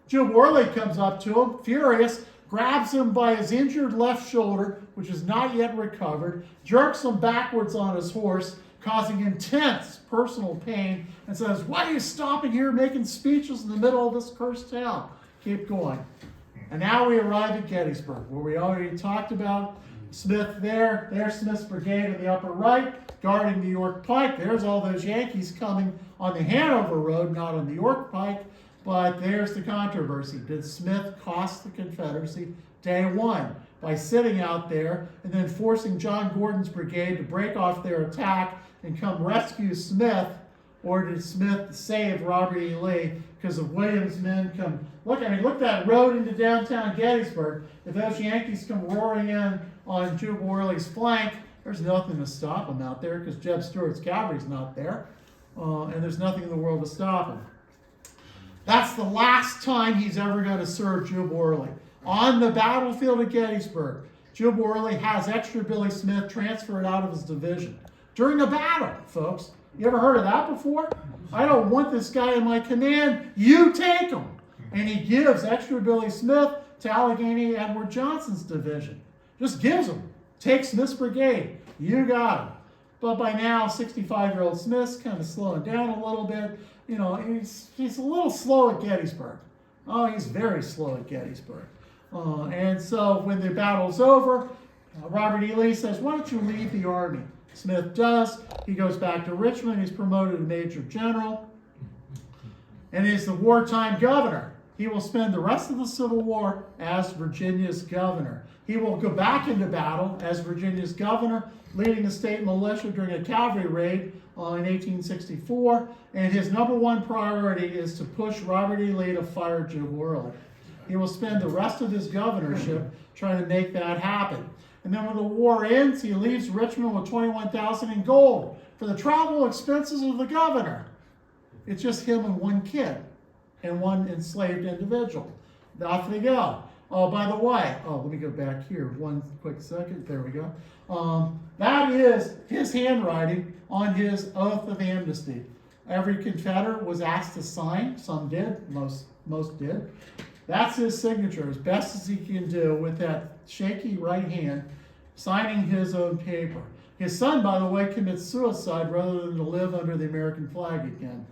Jim Worley comes up to him, furious, grabs him by his injured left shoulder, which is not yet recovered, jerks him backwards on his horse, causing intense personal pain, and says, "Why are you stopping here making speeches in the middle of this cursed town?" Keep going. And now we arrive at Gettysburg, where we already talked about Smith there. There's Smith's brigade in the upper right, guarding the York Pike. There's all those Yankees coming on the Hanover Road, not on the York Pike. But there's the controversy. Did Smith cost the Confederacy day one by sitting out there and then forcing John Gordon's brigade to break off their attack and come rescue Smith? Or did Smith save Robert E. Lee because of Williams' men come? Look that road into downtown Gettysburg. If those Yankees come roaring in on Jubal Early's flank, there's nothing to stop them out there because Jeb Stuart's cavalry's not there. And there's nothing in the world to stop him. That's the last time he's ever going to serve Jubal Early. On the battlefield of Gettysburg, Jubal Early has extra Billy Smith transferred out of his division. During a battle, folks. You ever heard of that before? I don't want this guy in my command. You take him. And he gives extra Billy Smith to Allegheny Edward Johnson's division. Just gives him. Take Smith's brigade. You got him. But by now, 65-year-old Smith's kind of slowing down a little bit. You know, he's a little slow at Gettysburg. Oh, he's very slow at Gettysburg. And so when the battle's over, Robert E. Lee says, "Why don't you leave the army?" Smith does. He goes back to Richmond. He's promoted to Major General. And he's the wartime governor. He will spend the rest of the Civil War as Virginia's governor. He will go back into battle as Virginia's governor, leading the state militia during a cavalry raid in 1864. And his number one priority is to push Robert E. Lee to fire Jubal Early. He will spend the rest of his governorship trying to make that happen. And then when the war ends, he leaves Richmond with $21,000 in gold for the travel expenses of the governor. It's just him and one kid. and one enslaved individual. Off they go. Oh, by the way, let me go back here one quick second. There we go. That is his handwriting on his oath of amnesty. Every Confederate was asked to sign. Some did, most did. That's his signature, as best as he can do with that shaky right hand, signing his own paper. His son, by the way, commits suicide rather than to live under the American flag again.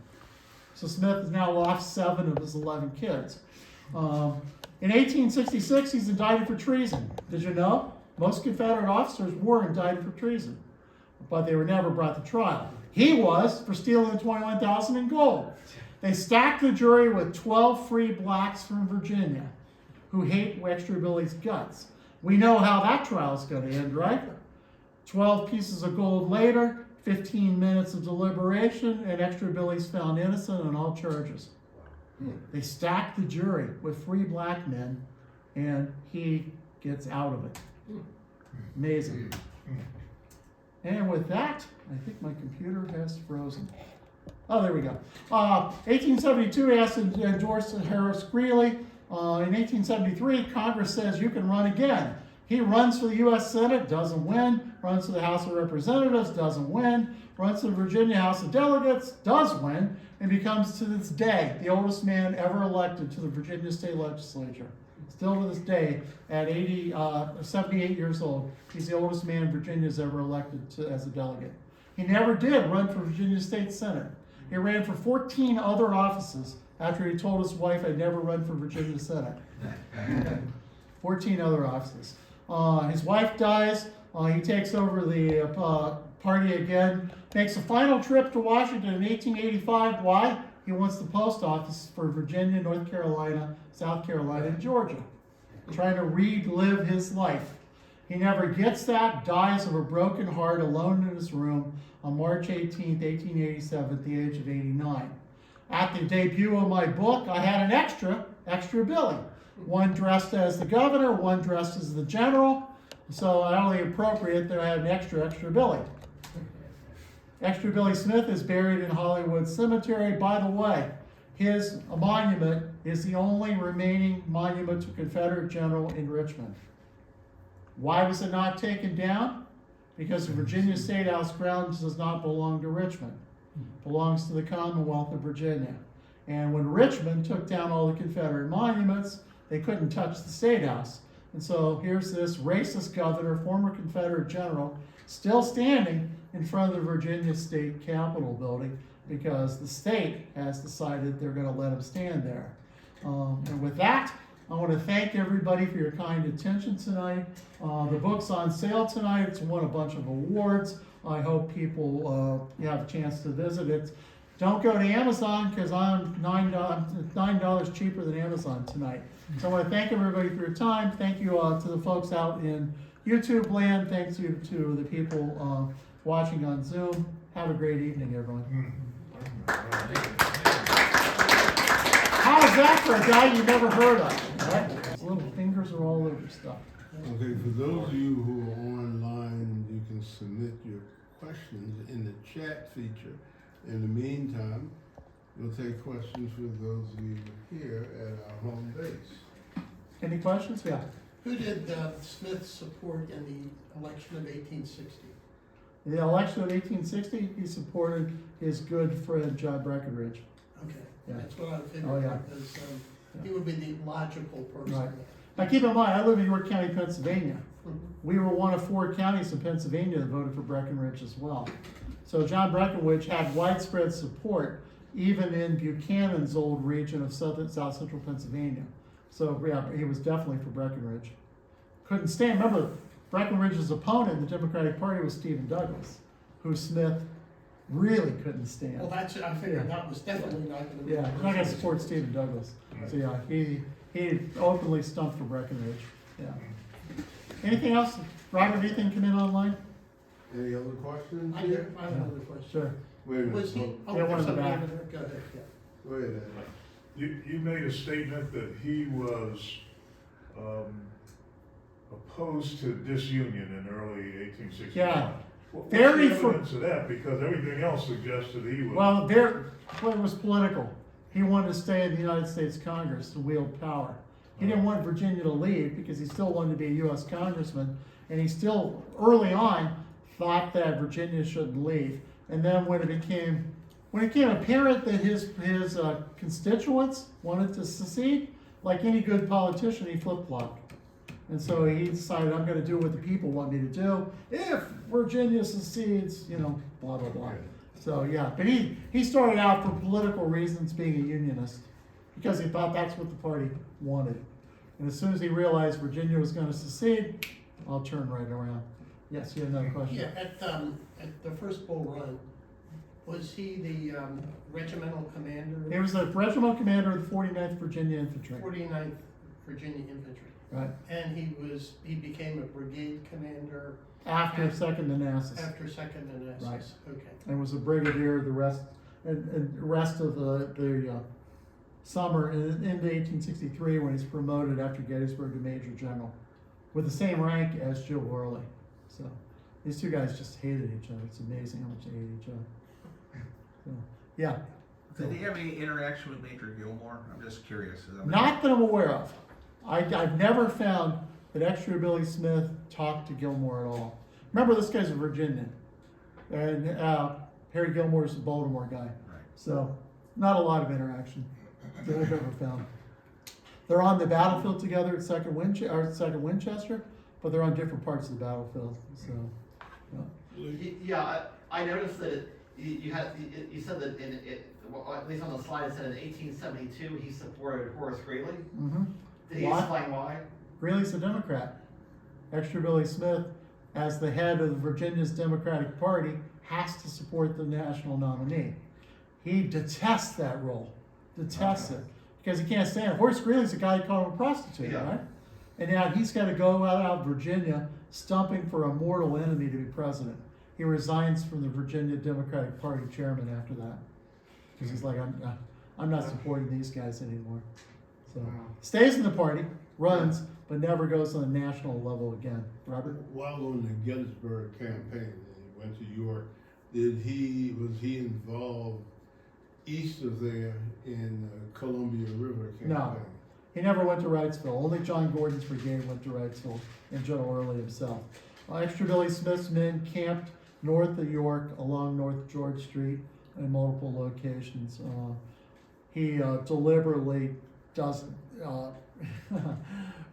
So Smith has now lost 7 of his 11 kids. In 1866, he's indicted for treason. Did you know? Most Confederate officers were indicted for treason, but they were never brought to trial. He was for stealing the $21,000 in gold. They stacked the jury with 12 free blacks from Virginia who hate Extra Billy's guts. We know how that trial is going to end, right? 12 pieces of gold later, 15 minutes of deliberation, and Extra Billy's found innocent on all charges. They stacked the jury with free black men, and he gets out of it. Amazing. And with that, I think my computer has frozen. Oh, there we go. 1872, he has to endorse Harris Greeley. In 1873, Congress says you can run again. He runs for the U.S. Senate, doesn't win. Runs for the House of Representatives, doesn't win. Runs for the Virginia House of Delegates, does win, and becomes to this day the oldest man ever elected to the Virginia State Legislature. Still to this day, at 78 years old, he's the oldest man Virginia's ever elected as a delegate. He never did run for Virginia State Senate. He ran for 14 other offices after he told his wife, I'd never run for Virginia Senate. 14 other offices. His wife dies. He takes over the party again. Makes a final trip to Washington in 1885. Why? He wants the post office for Virginia, North Carolina, South Carolina, and Georgia. Trying to relive his life. He never gets that, dies of a broken heart alone in his room on March 18th, 1887, at the age of 89. At the debut of my book, I had an extra Billy. One dressed as the governor, one dressed as the general. So not only appropriate that I had an extra Billy. Extra Billy Smith is buried in Hollywood Cemetery. By the way, his monument is the only remaining monument to a Confederate general in Richmond. Why was it not taken down? Because the Virginia State House grounds does not belong to Richmond. It belongs to the Commonwealth of Virginia. And when Richmond took down all the Confederate monuments, they couldn't touch the State House. And so here's this racist governor, former Confederate general, still standing in front of the Virginia State Capitol building because the state has decided they're going to let him stand there. And with that, I want to thank everybody for your kind attention tonight. The book's on sale tonight. It's won a bunch of awards. I hope people have a chance to visit it. Don't go to Amazon because I'm $9 cheaper than Amazon tonight. So I want to thank everybody for your time. Thank you to the folks out in YouTube land. Thanks you to the people watching on Zoom. Have a great evening, everyone. How's that for a guy you never heard of? Right? His little fingers are all over stuff. Okay, for those of you who are online, you can submit your questions in the chat feature. In the meantime, we'll take questions for those of you here at our home base. Any questions? Yeah. Who did Smith support in the election of 1860? In the election of 1860, he supported his good friend John Breckinridge. Okay, Yeah. that's what I figured, Oh, yeah. because he would be the logical person. Right. Now keep in mind, I live in York County, Pennsylvania. Mhm. We were one of 4 counties in Pennsylvania that voted for Breckinridge as well. So John Breckinridge had widespread support even in Buchanan's old region of South Central Pennsylvania. So yeah, he was definitely for Breckinridge. Couldn't stand, remember, Breckinridge's opponent in the Democratic Party was Stephen Douglas, who Smith really couldn't stand. Well, that's, I figured that was definitely not gonna be. Yeah, he's not gonna support Stephen Douglas. So yeah, he openly stumped for Breckinridge, yeah. Anything else? Robert, anything come in online? Any other questions? I have another question. Sure. Wait a minute. Was he, hold- oh, Yeah, one there's in the somebody back. over there. Go ahead, yeah. Wait a minute. You made a statement that he was opposed to disunion in early 1861. Yeah. What's Very the evidence of that? Because everything else suggested he was. Well, it was political. he wanted to stay in the United States Congress to wield power. He didn't want Virginia to leave because he still wanted to be a U.S. congressman, and he still, early on, thought that Virginia shouldn't leave. And then when it became apparent that his constituents wanted to secede, like any good politician, he flip-flopped. And so he decided, I'm gonna do what the people want me to do. If Virginia secedes, blah, blah, blah. So, yeah, but he started out for political reasons being a unionist because he thought that's what the party wanted. And as soon as he realized Virginia was gonna secede, I'll turn right around. Yes, you had another question? Yeah, at the first Bull Run, was he the regimental commander? He was the regimental commander of the 49th Virginia Infantry. 49th Virginia Infantry. Right. And he became a brigade commander After Second Manassas. after Second Manassas. Right. Okay. And was a brigadier the rest of the summer into 1863 when he's promoted after Gettysburg to Major General, with the same rank as Joe Worley. So these two guys just hated each other. It's amazing how much they hated each other. So, yeah. Did he have any interaction with Major Gilmore? I'm just curious. Not that I'm aware of. I've never found that Extra Billy Smith talked to Gilmore at all. Remember, this guy's a Virginian, and Harry Gilmore's a Baltimore guy. Right. So, not a lot of interaction that I've ever found. They're on the battlefield together at Second Winchester, but they're on different parts of the battlefield. So, yeah. Yeah, I noticed that you said that well, at least on the slide it said in 1872 he supported Horace Greeley. Mm-hmm. Did he Why? explain why? Greeley's a Democrat. Extra Billy Smith, as the head of Virginia's Democratic Party, has to support the national nominee. He detests that role, detests it, because he can't stand it. Horace Greeley's a guy who called him a prostitute, Yeah. right? And now he's got to go out of Virginia stumping for a mortal enemy to be president. He resigns from the Virginia Democratic Party chairman after that, because he's like, I'm not supporting these guys anymore. So stays in the party, runs, but never goes on the national level again. Robert? While on the Gettysburg campaign, and he went to York, was he involved east of there in the Columbia River campaign? No. He never went to Wrightsville. Only John Gordon's brigade went to Wrightsville, and General Early himself. Extra Billy Smith's men camped north of York along North George Street in multiple locations. He deliberately doesn't.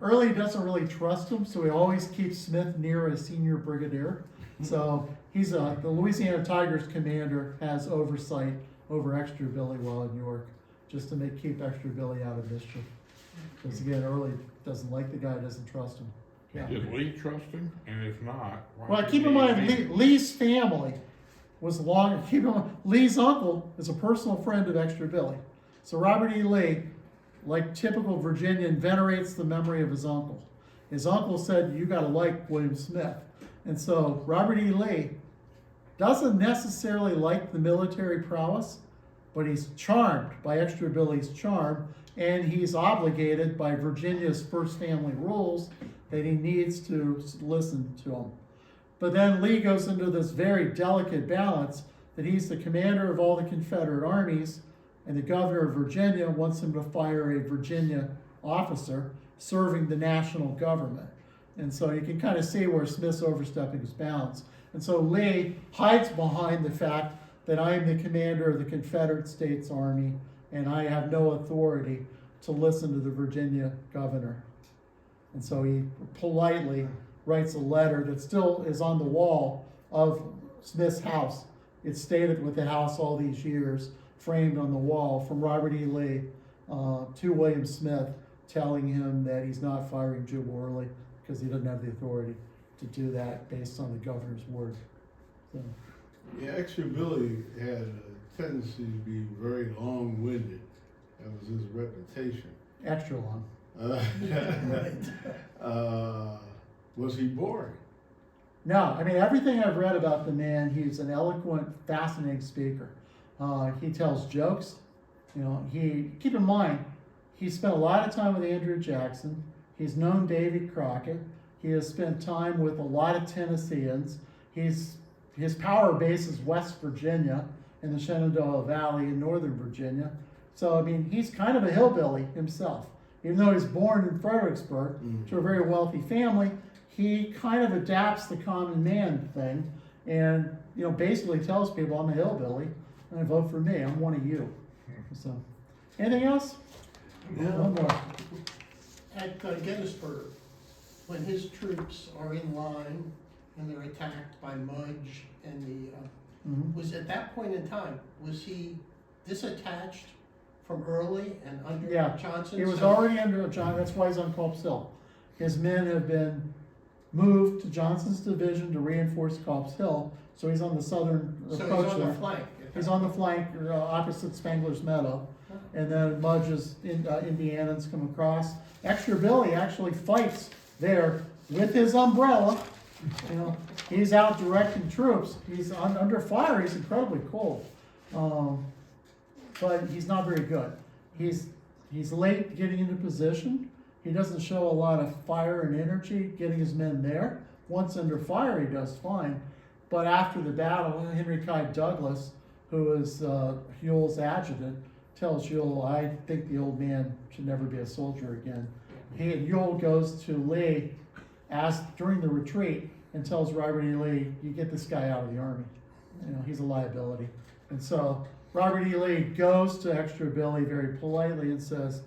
Early doesn't really trust him, so he always keeps Smith near a senior brigadier. So he's the Louisiana Tigers commander has oversight over Extra Billy while in York, just to keep Extra Billy out of mischief. Because again, Early doesn't like the guy, doesn't trust him. Yeah. Did Lee trust him? And if not, why Well, did keep in he mind, leave? Lee's family was long. Keep in mind, Lee's uncle is a personal friend of Extra Billy. So Robert E. Lee, like typical Virginian, venerates the memory of his uncle. His uncle said, "You got to like William Smith," and so Robert E. Lee doesn't necessarily like the military prowess, but he's charmed by Extra Billy's charm, and he's obligated by Virginia's first family rules that he needs to listen to him. But then Lee goes into this very delicate balance that he's the commander of all the Confederate armies, and the governor of Virginia wants him to fire a Virginia officer serving the national government. And so you can kind of see where Smith's overstepping his bounds. And so Lee hides behind the fact that I am the commander of the Confederate States Army and I have no authority to listen to the Virginia governor. And so he politely writes a letter that still is on the wall of Smith's house. It's stayed with the house all these years, framed on the wall, from Robert E. Lee to William Smith, telling him that he's not firing Joe Worley because he doesn't have the authority to do that based on the governor's word. So, Yeah, Extra Billy had a tendency to be very long-winded. That was his reputation. extra long. Was he boring? No, I mean, everything I've read about the man, he's an eloquent, fascinating speaker. He tells jokes. Keep in mind, he spent a lot of time with Andrew Jackson. He's known Davy Crockett. He has spent time with a lot of Tennesseans. His power base is West Virginia in the Shenandoah Valley in Northern Virginia. So, I mean, he's kind of a hillbilly himself. Even though he's born in Fredericksburg to a very wealthy family, he kind of adapts the common man thing and, you know, basically tells people, I'm a hillbilly and vote for me, I'm one of you. So, anything else? One more. At Gettysburg, when his troops are in line and they're attacked by Mudge and was at that point in time, was he disattached from Early and under Yeah, Johnson? He was So- already under John, that's why he's on Culp's Hill. His men have been moved to Johnson's division to reinforce Culp's Hill, so he's on the southern So approach he's on there. the flank. at He's that on the point. flank, opposite Spangler's Meadow, and then Mudge's Indianans come across. Extra Billy actually fights there with his umbrella. You know, he's out directing troops. He's under fire. He's incredibly cold, but he's not very good. He's late getting into position. He doesn't show a lot of fire and energy getting his men there. Once under fire, he does fine. But after the battle, Henry Clyde Douglas, who is Huell's adjutant, tells Ewell, I think the old man should never be a soldier again. Ewell goes to Lee during the retreat and tells Robert E. Lee, you get this guy out of the army. You know, he's a liability. And so Robert E. Lee goes to Extra Billy very politely and says,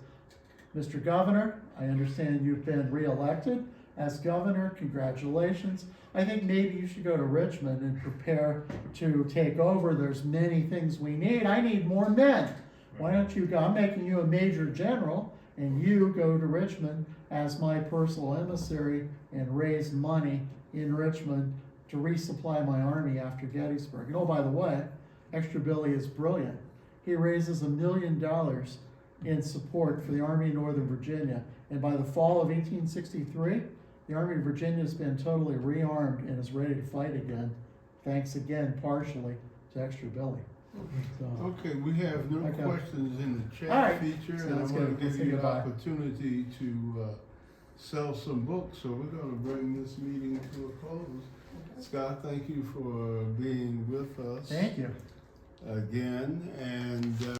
Mr. Governor, I understand you've been reelected as governor. Congratulations. I think maybe you should go to Richmond and prepare to take over. There's many things we need. I need more men. Why don't you go? I'm making you a major general, and you go to Richmond as my personal emissary and raise money in Richmond to resupply my army after Gettysburg. And oh, by the way, Extra Billy is brilliant. He raises $1 million in support for the Army of Northern Virginia. And by the fall of 1863, the Army of Virginia has been totally rearmed and is ready to fight again. Thanks again, partially, to Extra Billy. So, Okay, we have no Okay. questions in the All chat right. feature, and Sounds I'm gonna good. Let's give say you an goodbye. opportunity to sell some books, so we're gonna bring this meeting to a close. Scott, thank you for being with us thank you. again, and